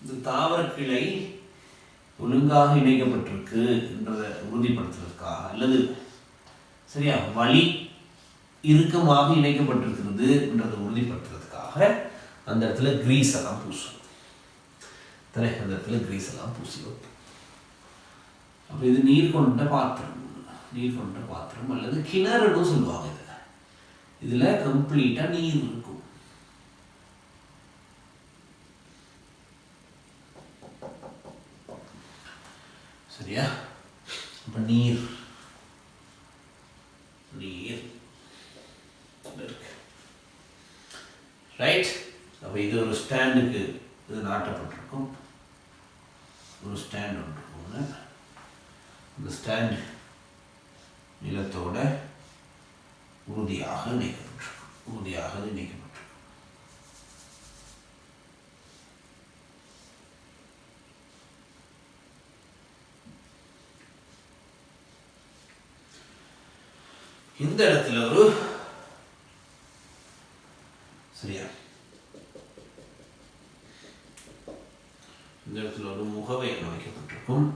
இந்த தாவர கிளை ஒழுங்காக இணைக்கப்பட்டிருக்கு என்றதை உறுதிப்படுத்துறதுக்காக, அல்லது சரியா வழி இறுக்கமாக இணைக்கப்பட்டிருக்கிறது என்றதை உறுதிப்படுத்துறதுக்காக அந்த இடத்துல கிரீஸ் எல்லாம் பூசும். அந்த இடத்துல கிரீஸ் எல்லாம் பூசி வைப்போம். அப்போ இது நீர் கொண்ட பாத்திரம் அல்லது கிணறுன்னு சொல்லுவாங்க. இதுல கம்ப்ளீட்டா நீர் இருக்கும். சரியா, அப்ப நீர் ரைட். அப்போ இது ஒரு ஸ்டாண்டுக்கு இது நாட்டப்பட்டிருக்கும். ஒரு ஸ்டாண்ட் ஒன்று இருக்குங்க. இந்த ஸ்டாண்ட் நிலத்தோட உறுதியாக இணைக்கப்பட்டிருக்கும். இந்த இடத்துல ஒரு சரியா, இந்த இடத்துல ஒரு முகவை அமைக்கப்பட்டிருக்கும்.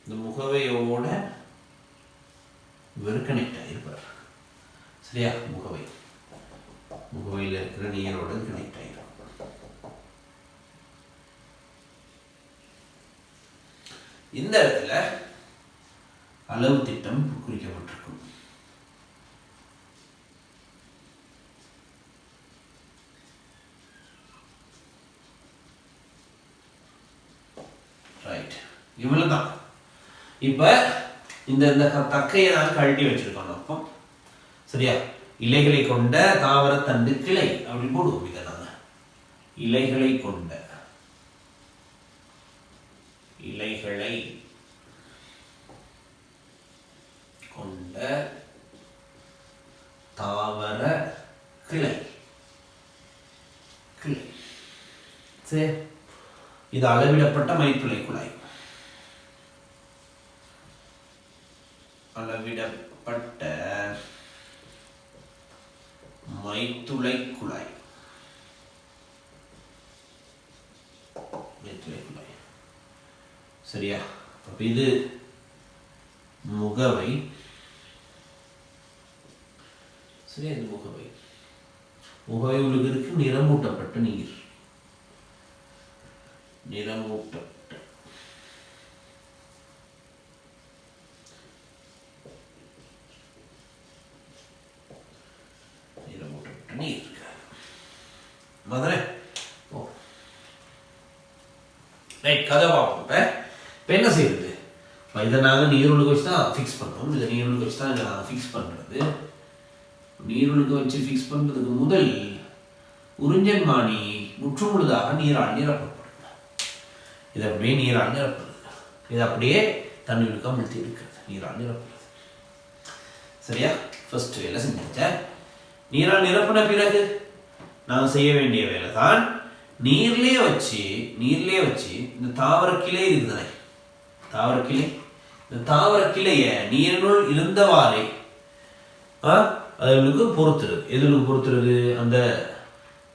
இந்த முகவையோட இவர் கனெக்ட் ஆகிருப்பார். சரியா, முகவையில் இருக்கிற நீரோட கனெக்ட் ஆகிருக்கும். இந்த இடத்துல அளவு திட்டம் குறிக்கப்பட்டிருக்கும். ரைட், இவ்வளவுதான். இப்ப இந்த தக்கையை நான் கழட்டி வச்சிருக்கோம். அப்போ சரியா, இலைகளை கொண்ட தாவர தண்டு கிளை அப்படி போடுவோம். இதை நாங்க இலைகளை கொண்ட தாவர கிளை. சரி, இது அளவிடப்பட்ட மைத்துளை குழாய். அளவிடப்பட்ட மைத்துளை குழாய். சரியா, அப்ப இது முகவை. சரியா, இது முகவை உலகிற்கு நிறமூட்டப்பட்ட நீர். நிறமூட்டப்பட்ட நீர். மதுரை ரைட், கதை பார்ப்போம். இப்போ என்ன செய்யுது? இதை நாங்கள் நீருழுக்கு வச்சு தான் ஃபிக்ஸ் பண்ணோம். இதை நீருழுக்கு வச்சு தான் இதை நாங்கள் ஃபிக்ஸ் பண்ணுறது. நீருழுக்கு வச்சு ஃபிக்ஸ் பண்ணுறதுக்கு முதல் உறிஞ்சன்மானி முற்றுமுழுதாக நீரால் நிரப்பப்படும். இது அப்படியே நீரால் நிரப்புறது. இது அப்படியே தண்ணீருக்கு அமிழ்த்தி இருக்கிறது, நீரால் நிரப்புறது. சரியா? ஃபர்ஸ்ட் வேலை செஞ்சாச்ச. நீரால் நிரப்பின பிறகு நாம் செய்ய வேண்டிய வேலை தான் நீர்லேயே வச்சு இந்த தாவர கிளை இருக்குதானே, தாவர கிளை, இந்த தாவர கிளைய நீரினுள் இருந்தவாறே அதுகளுக்கு பொறுத்துறது. எதுகளுக்கு பொறுத்துறது? அந்த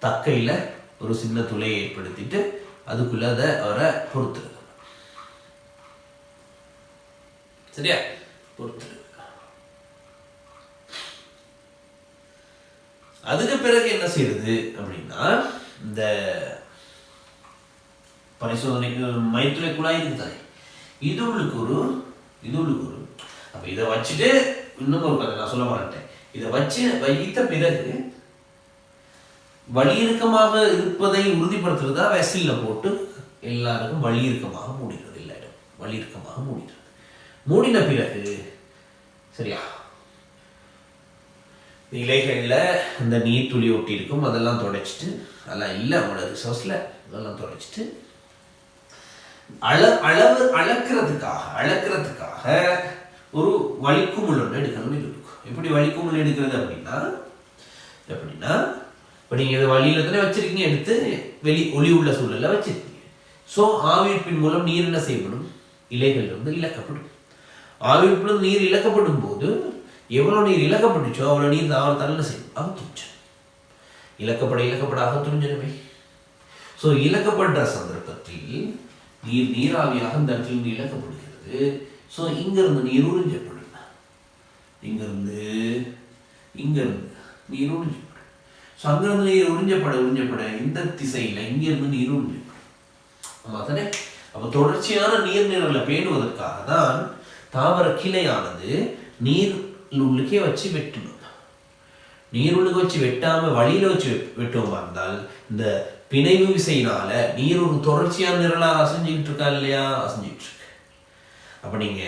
தக்கையில ஒரு சின்ன துளையை ஏற்படுத்திட்டு அதுக்குள்ள அதை அவரை பொறுத்துறது. சரியா? பொறுத்துறது. அதுக்கு பிறகு என்ன செய்யுது அப்படின்னா, இந்த பரிசோதனைக்கு மைத்துளை குழாய் இருக்குதானே, இது உள்ளுக்கு ஒரு அப்ப இதை வச்சுட்டு இன்னும் ஒரு கதை நான் சொல்ல மாட்டேன். இதை வச்சு வைத்த பிறகு வலியிறுக்கமாக இருப்பதை உறுதிப்படுத்துறதா வெசில்ல போட்டு எல்லாருக்கும் வலியிறுக்கமாக மூடிடுறது. எல்லா இடம் வலியிறுக்கமாக மூடிடுறது. மூடின பிறகு சரியா, இலைகள்ல இந்த நீர் துளி ஒட்டி இருக்கும், அதெல்லாம் துடைச்சிட்டு, அதெல்லாம் இல்லை அவங்களோட ரிசோர்ஸ்ல, அதெல்லாம் துடைச்சிட்டு அளக்கிறதுக்காக ஒரு வலிக்குமுள் ஒன்று எடுக்கணும். இது இருக்கும். எப்படி வலிக்குமுள் எடுக்கிறது அப்படின்னா, எப்படின்னா இப்போ நீங்கள் இதை வழியில தானே வச்சிருக்கீங்க, எடுத்து ஒளி உள்ள சூழல்ல வச்சிருக்கீங்க. ஸோ ஆவிர்ப்பின் மூலம் நீர் என்ன செய்யப்படும்? இலைகள் வந்து இழக்கப்படும். ஆவிர்ப்பில் நீர் இழக்கப்படும் போது எவ்வளோ நீர் இழக்கப்பட்டுச்சோ அவ்வளோ நீர் தாவரத்தால் என்ன செய்யும்? அகத்துஞ்சு. இழக்கப்பட அகத்துஞ்சனுமே. ஸோ இழக்கப்படுற சந்தர்ப்பத்தில் நீராவியாக இந்த இடத்துல இழக்கப்படுகிறது. ஸோ இங்கிருந்து நீர் உறிஞ்சப்படும். இங்கிருந்து நீர் உறிஞ்சப்படும். ஸோ அங்கிருந்து நீர் உறிஞ்சப்பட இந்த திசையில இங்கிருந்து நீர் உறிஞ்சப்படும். ஆமா தானே? அப்போ தொடர்ச்சியான நீர்நிலைகளை பேணுவதற்காக தான் தாவர கிளையானது நீர் உள்ளுக்கே வச்சு வெட்டணும். நீருள்ளுக்கு வச்சு வெட்டாம வழியில வச்சு வெட்டுவோமா இருந்தால் இந்த பிணைவு விசையினால நீர் ஒரு தொடர்ச்சியான நிரலாக அசைஞ்சுக்கிட்டு இருக்கா இல்லையா? அசைஞ்சிட்டு இருக்கு. அப்ப நீங்க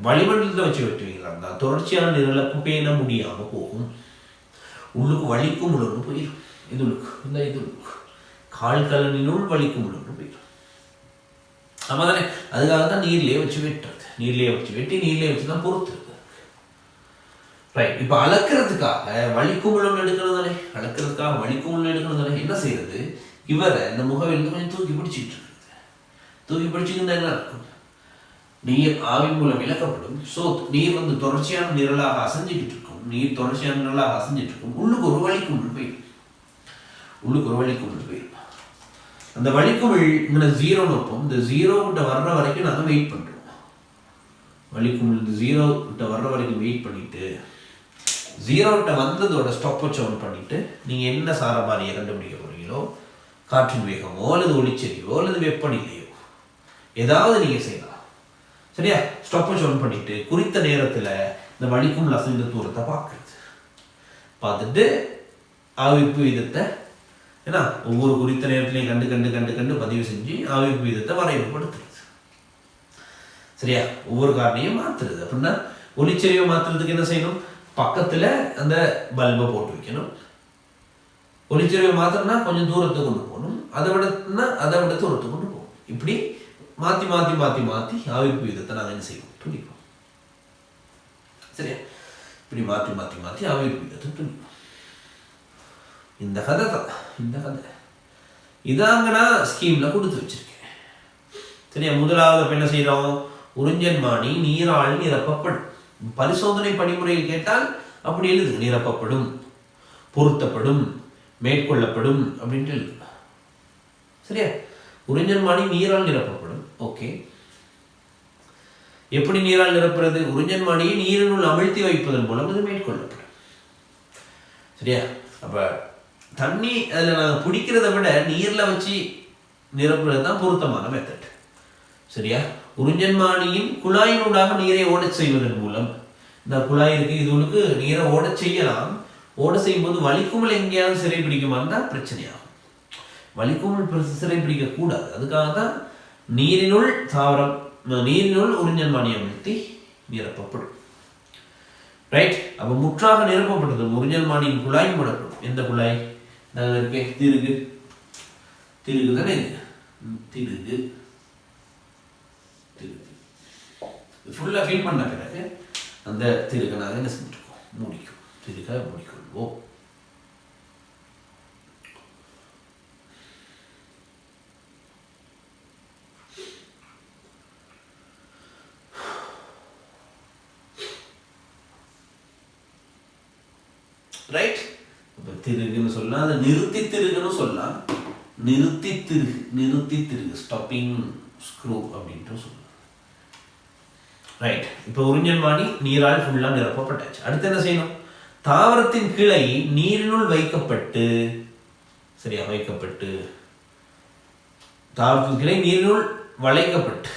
வளிமண்டலத்தை வச்சு வெட்டுவீங்களா இருந்தால் தொடர்ச்சியான நிரலை பேண முடியாம போகும். உள்ளுக்கு வலிக்கும் உணர்வு போயிடும். இதுளுக்கு கால் கலனினுள் வலிக்கும் உணர்வு போயிடும். ஆமா தானே? அதுக்காக தான் நீர்லயே வச்சு வெட்டுறது. நீர்லயே வச்சு வெட்டி நீர்லயே வச்சுதான் பொறுத்து. ரைட். இப்ப அளக்கிறதுக்காக வலிக்குமுள்ளம் எடுக்கணும் தானே, என்ன செய்யறது? இவரை இந்த முகவிலிருந்து கொஞ்சம் தூக்கி பிடிச்சிட்டு இருக்குது. தூக்கி பிடிச்சிருந்தா என்ன இருக்கும்? நீர் ஆவின் மூலம் இழக்கப்படும். ஸோ நீர் வந்து தொடர்ச்சியான நிரலாக அசைஞ்சிக்கிட்டு இருக்கும். உள்ளுக்கு ஒரு வலிக்குமுள் போயிடும். அந்த வலிக்குமுள் இங்கே 0 வைப்போம். இந்த 0 கிட்ட வர்ற வரைக்கும் நாங்கள் வெயிட் பண்றோம். வலிக்குமுள் இந்த 0 கிட்ட வர்ற வரைக்கும் வெயிட் பண்ணிட்டு 0 கிட்ட வந்ததோட ஸ்டாப் வச்சு ஆன் பண்ணிட்டு நீங்க என்ன சாரமானியை கண்டுபிடிக்க போறீங்களோ, காற்றின் வேகமோ அல்லது ஒளிச்செறிவோ அல்லது வெப்பநிலையோ ஏதாவது நீங்க செய்யலாம். சரியா? ஸ்டாப் வச்சு ஆன் பண்ணிட்டு குறித்த நேரத்துல இந்த வலிக்குமுள் அசைந்த தூரத்தை பார்த்துட்டு ஆவிர்ப்பு வீதத்தை ஏன்னா ஒவ்வொரு குறித்த நேரத்திலையும் கண்டு பதிவு செஞ்சு ஆவிர்ப்பு வீதத்தை வரைவுபடுத்துறது. சரியா? ஒவ்வொரு காரணியும் மாத்துறது. அப்படின்னா ஒளிச்செறிவை மாத்துறதுக்கு என்ன செய்யணும்? பக்கத்துல அந்த பல்பை போட்டு வைக்கணும். ஒளிச்செறிவை மாத்திரம்னா கொஞ்சம் தூரத்தை கொண்டு போகணும். அதை விட தூரத்தை கொண்டு போகணும். இப்படி மாத்தி ஆவிர்ப்பு வீதத்தை நாங்கள் என்ன செய்வோம்? துணிப்போம். சரியா? இப்படி மாத்தி ஆவிர்ப்பு வீதத்தை துணிப்போம். இந்த கதை இதாங்கன்னா ஸ்கீம்ல கொடுத்து வச்சிருக்கேன். சரியா? முதலாவது என்ன செய்யறோம்? உறிஞ்சன்மானி நீரால் நிரப்பப்படும். பரிசோதனை படிமுறையில் கேட்டால் அப்படி எழுது. நிரப்பப்படும், பொருத்தப்படும், மேற்கொள்ளப்படும் அப்படின்ட்டு எழுது. சரியா? உறிஞ்சன்மானி நீரால் நிரப்பப்படும். ஓகே. எப்படி நீரால் நிரப்புறது? உறிஞ்சன்மானியை நீரினுள் அமிழ்த்தி வைப்பதன் மூலம் அது மேற்கொள்ளப்படும். சரியா? அப்ப தண்ணி அதில் நாங்கள் பிடிக்கிறத விட நீரில் வச்சு நிரப்புறது தான் பொருத்தமான மெத்தட். சரியா? உறிஞ்சன்மானியின் குழாயினூடாக நீரை ஓடச் செய்வதன் மூலம் இந்த குழாய் இருக்கு, இதுக்கு நீரை ஓடச் செய்யலாம். ஓட செய்யும்போது வலிக்குமுள் எங்கேயாவது சிறை பிடிக்குமான்னு தான் பிரச்சனையாகும். வலிக்குமுள் சிறை பிடிக்க கூடாது. அதுக்காக தான் நீரினுள் தாவரம் நீரினுள் உறிஞ்சன்மானி அமிழ்த்தி நிரப்பப்படும். ரைட். அப்போ முற்றாக நிரப்பப்பட்டது. உறிஞ்சன்மானியின் குழாய் மூடப்படும். எந்த குழாய்? நாங்கள் இருக்கே திருகு திருகு தானே இது. திருகு திருகு ஃபுல்லாக ஃபீல் பண்ண பிறகு அந்த திருகை நாங்கள் என்ன செஞ்சுருக்கோம்? மூடிக்கும். திருகை மூடிக்கொள்வோம். ரைட். இப்போ திருகுன்னு சொல்லலாம், அதை நிறுத்தி திருகுன்னு சொல்லலாம். நிறுத்தி திருகு, நிறுத்தி திருகு, ஸ்டாப்பிங் ஸ்க்ரூ அப்படின்ட்டு சொல்லலாம். ரைட். இப்போ உறிஞ்சன்மானி நீரால் ஃபுல்லாக நிரப்பப்பட்டாச்சு. அடுத்து என்ன செய்யணும்? தாவரத்தின் கிளை நீரினுள் வைக்கப்பட்டு, சரியா, வைக்கப்பட்டு, தாவரத்தின் கிளை நீரினுள் வளைக்கப்பட்டு,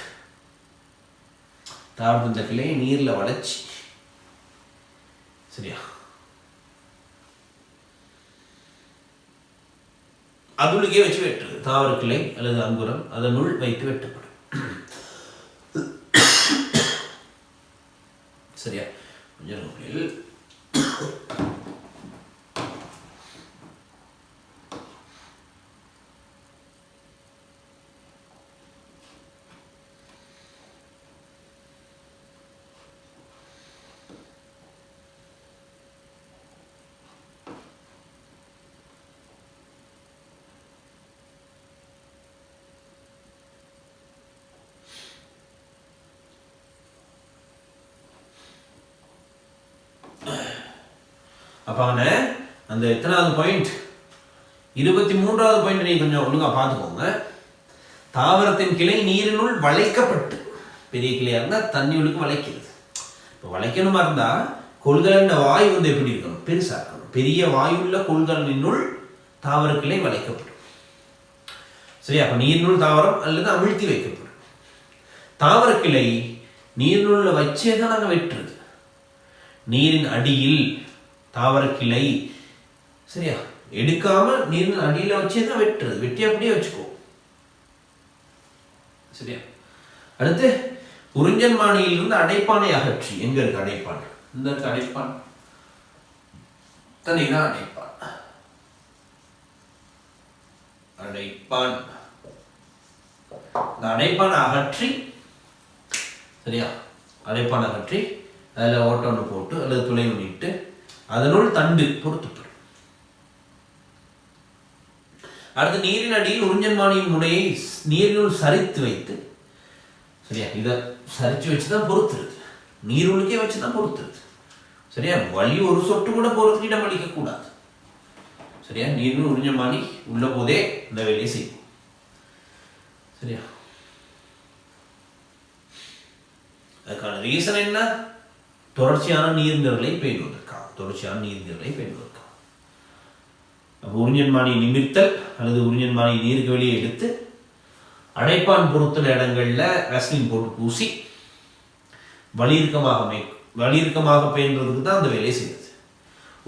தாவரத்தின் கிளை நீரில் வளைச்சி, சரியா, அதுளுக்கே வச்சு வெட்டுறது. தாவர கிளை அல்லது அங்குரம் அதனுள் வைத்து வெட்டப்படும். சரியா? அப்போ அந்த எத்தனாவது பாயிண்ட்? 23வது பாயிண்ட் நீங்க கொஞ்சம் ஒழுங்கா பார்த்துக்கோங்க. தாவரத்தின் கிளை நீரினுள் வளைக்கப்பட்டு, பெரிய கிளையா இருந்தா தண்ணி உள்ளுக்கு வளைக்கிறது. இப்போ வளைக்கணுமா இருந்தா கொள்கலன் வாயு வந்து எப்படி இருக்கணும்? பெருசா இருக்கணும். பெரிய வாயுள்ள கொள்கலனினுள் தாவர கிளை வளைக்கப்படும். சரியா? அப்ப நீரினுள் தாவரம் அல்லது அமிழ்த்தி வைக்கப்படும். தாவர கிளை நீரினுள்ள வச்சேதான் நாங்கள் வெட்டுறது. நீரின் அடியில் தாவர கிளை, சரியா, எடுக்காம நீரின் அடியில வச்சேதான் வெட்டுறது. வெட்டி அப்படியே வச்சுக்கோ. சரியா? அடுத்து உறிஞ்சன்மானியில் இருந்து அடைப்பானை அகற்றி. எங்க இருக்கு அடைப்பான்? இந்த அடைப்பான் தனிதான் அடைப்பான். அடைப்பான். இந்த அடைப்பானை அகற்றி, சரியா, அடைப்பான் அகற்றி அதில் ஓட்ட ஒன்று போட்டு அல்லது துளை ஒன்றிட்டு அதனுள் தண்டு பொருத்தப்படும். அடுத்து நீரின் அடியில் உறிஞ்சன்மானியின் முனையை நீரினுள் சரித்து வைத்து, சரியா, இதை சரிச்சு வச்சுதான் பொறுத்துருது. நீருளுக்கே வச்சுதான் பொறுத்துருது. சரியா? வலி ஒரு சொட்டு கூட போறதுக்கு இடம் அளிக்க கூடாது. சரியா? நீரினுள் உறிஞ்சன்மானி உள்ள போதே இந்த வேலையை செய்யும். சரியா? அதுக்கான ரீசன் என்ன? தொடர்ச்சியான நீர்நிலை பேணுவதற்காக. தொடர்ச்சியான நீர்நிலை பேணுவதற்காக. அப்போ உறிஞ்சன்மானி நிமிர்த்தல் அல்லது உறிஞ்சன்மானி நீருக்கு வெளியே எடுத்து அடைப்பான் பொருத்தல் இடங்கள்ல வெஸ்லின் போட்டு பூசி வலியிற்கமாக பேணுறதுக்கு தான் அந்த வேலையை செய்யுது.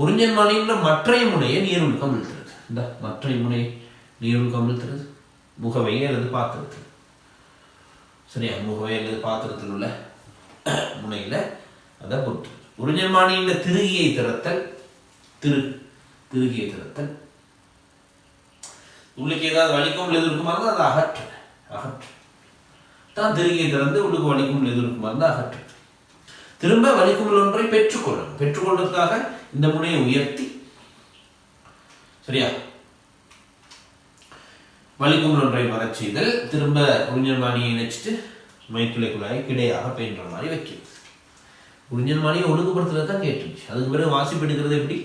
உறிஞ்சன்மானின்ற மற்றைய முனையை நீருள் கமிழ்த்துறது. இந்த மற்றைய முனை நீருள் கமிழ்த்துறது முகவையை அல்லது பாத்திரத்தில். சரியா? முகவை அல்லது பாத்திரத்தில் உள்ள முனையில அதை பொறுத்து உறிஞ்சன்மானியின் திருகியை திறத்தல். திருகியை திறத்தல். உள்ளுக்கு ஏதாவது வலிக்கும் எது இருக்குமா இருந்தால் அதை அகற்று தான். திருகியை திறந்து உள்ளுக்கு வலிக்கும் எது இருக்குமா இருந்தால் அகற்று. திரும்ப வலிக்கும் ஒன்றை பெற்றுக்கொள்றதுக்காக இந்த முனையை உயர்த்தி, சரியா, வலிக்கும் ஒன்றை வரச் செய்தல். திரும்ப உறிஞ்சன்மானியை இணைச்சிட்டு மைத்துளை குழாய் கிடையாக பெயின்ற மாதிரி வைக்கிறது. உறிஞ்சன்மானியை ஒழுங்குபடுத்துறது தான் கேட்டுருச்சு. அதுக்கு பிறகு வாசிப்பு எடுக்கிறது எப்படி?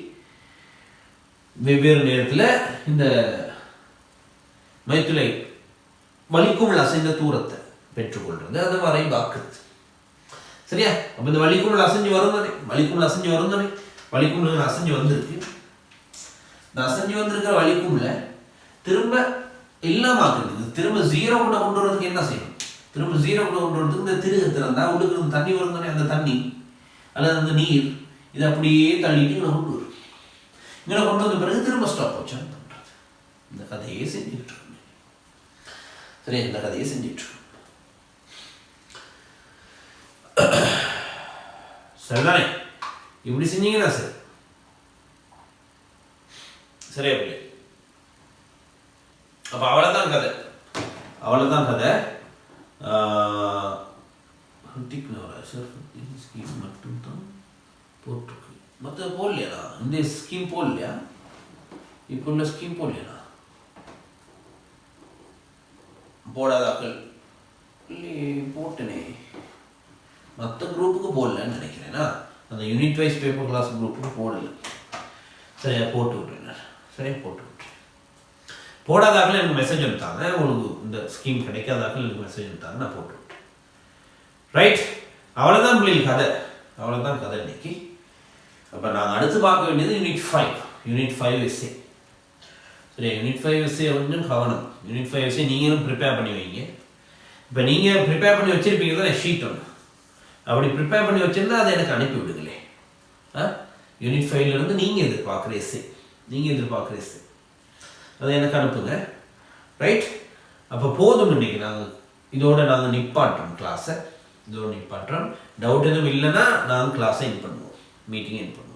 வெவ்வேறு நேரத்தில் இந்த மைத்துளை வலிக்குமிழ் அசைந்த தூரத்தை பெற்றுக்கொள்றது, அதை வரைவாக்குறது. சரியா? அப்ப இந்த வலிக்குமிழ் அசைஞ்சு வரும் தானே, வலிக்குமிழ் அசைஞ்சு வந்திருக்கு. இந்த அசைஞ்சு வந்திருக்கிற வலிக்குமிழ திரும்ப இல்லாமக்குறது, திரும்ப ஜீரோ கூட கொண்டு வரதுக்கு என்ன செய்யணும்? திரும்ப ஜீரோ கூட கொண்டு வரதுக்கு இந்த திருக திறந்தா உள்ளுக்கு தண்ணி வரும் தானே. அந்த தண்ணி அல்லது அந்த நீர் இதை அப்படியே தள்ளிட்டு இங்கே கொண்டு வரும். இங்கே கொண்டு வந்த பிறகு திரும்ப ஸ்டாப் வச்சு பண்றது. இந்த கதையே செஞ்சுட்டு இருக்கோம். சரி, இந்த கதையை செஞ்சுட்டு இருக்கோம். சரிதானே? இப்படி செஞ்சீங்கன்னா சரி. சரியா பிள்ளை? அப்போ அவ்வளோதான் கதை. ஹிருத்திக் நவராஜ் ஸ்கீம் மட்டும்தான் போட்டிருக்கு, மற்ற போடலையா? இந்த ஸ்கீம் போடலையா? இப்போ உள்ள ஸ்கீம் போடலையா? போடாதாக்கள் போட்டனே, மற்ற குரூப்புக்கு போடலன்னு நினைக்கிறேன்னா, அந்த யூனிட் வைஸ் பேப்பர் கிளாஸ் குரூப்புக்கு போடலை. சரியா? போட்டு விட்றேன். சரியா? போட்டு விட்றேன். போடாதாக்கள் எனக்கு மெசேஜ் அனுப்பித்தாங்க, உங்களுக்கு இந்த ஸ்கீம் கிடைக்காதாக்கள் எனக்கு மெசேஜ் அனுப்பித்தாங்க, நான் போட்டு விட்டேன். ரைட்? அவ்வளோதான் பிள்ளைகள் கதை. அவ்வளோதான் கதை இன்னைக்கு. அப்போ நாங்கள் அடுத்து பார்க்க வேண்டியது யூனிட் 5 எஸ்ஏ. சரி, யூனிட் 5 எஸ்ஏ கொஞ்சம் கவனம். யூனிட் 5 எஸ்ஏ நீங்களும் ப்ரிப்பேர் பண்ணி வைங்க. இப்போ நீங்கள் ப்ரிப்பேர் பண்ணி வச்சுருப்பீங்க தான் ஷீட் ஒன்று. அப்படி ப்ரிப்பேர் பண்ணி வச்சுருந்தா அதை எனக்கு அனுப்பி விடுங்களே. யூனிட் 5லேருந்து நீங்கள் எதிர்பார்க்குற எஸ்ஏ அதை எனக்கு அனுப்புங்க. ரைட்? அப்போ போதும். இன்றைக்கி இதோட நாங்கள் நிப்பாட்டுறோம் கிளாஸை. டவுட் எதுவும் இல்லைன்னா நாங்கள் கிளாஸை என் பண்ணுவோம், மீட்டிங் என் பண்ணுவோம்.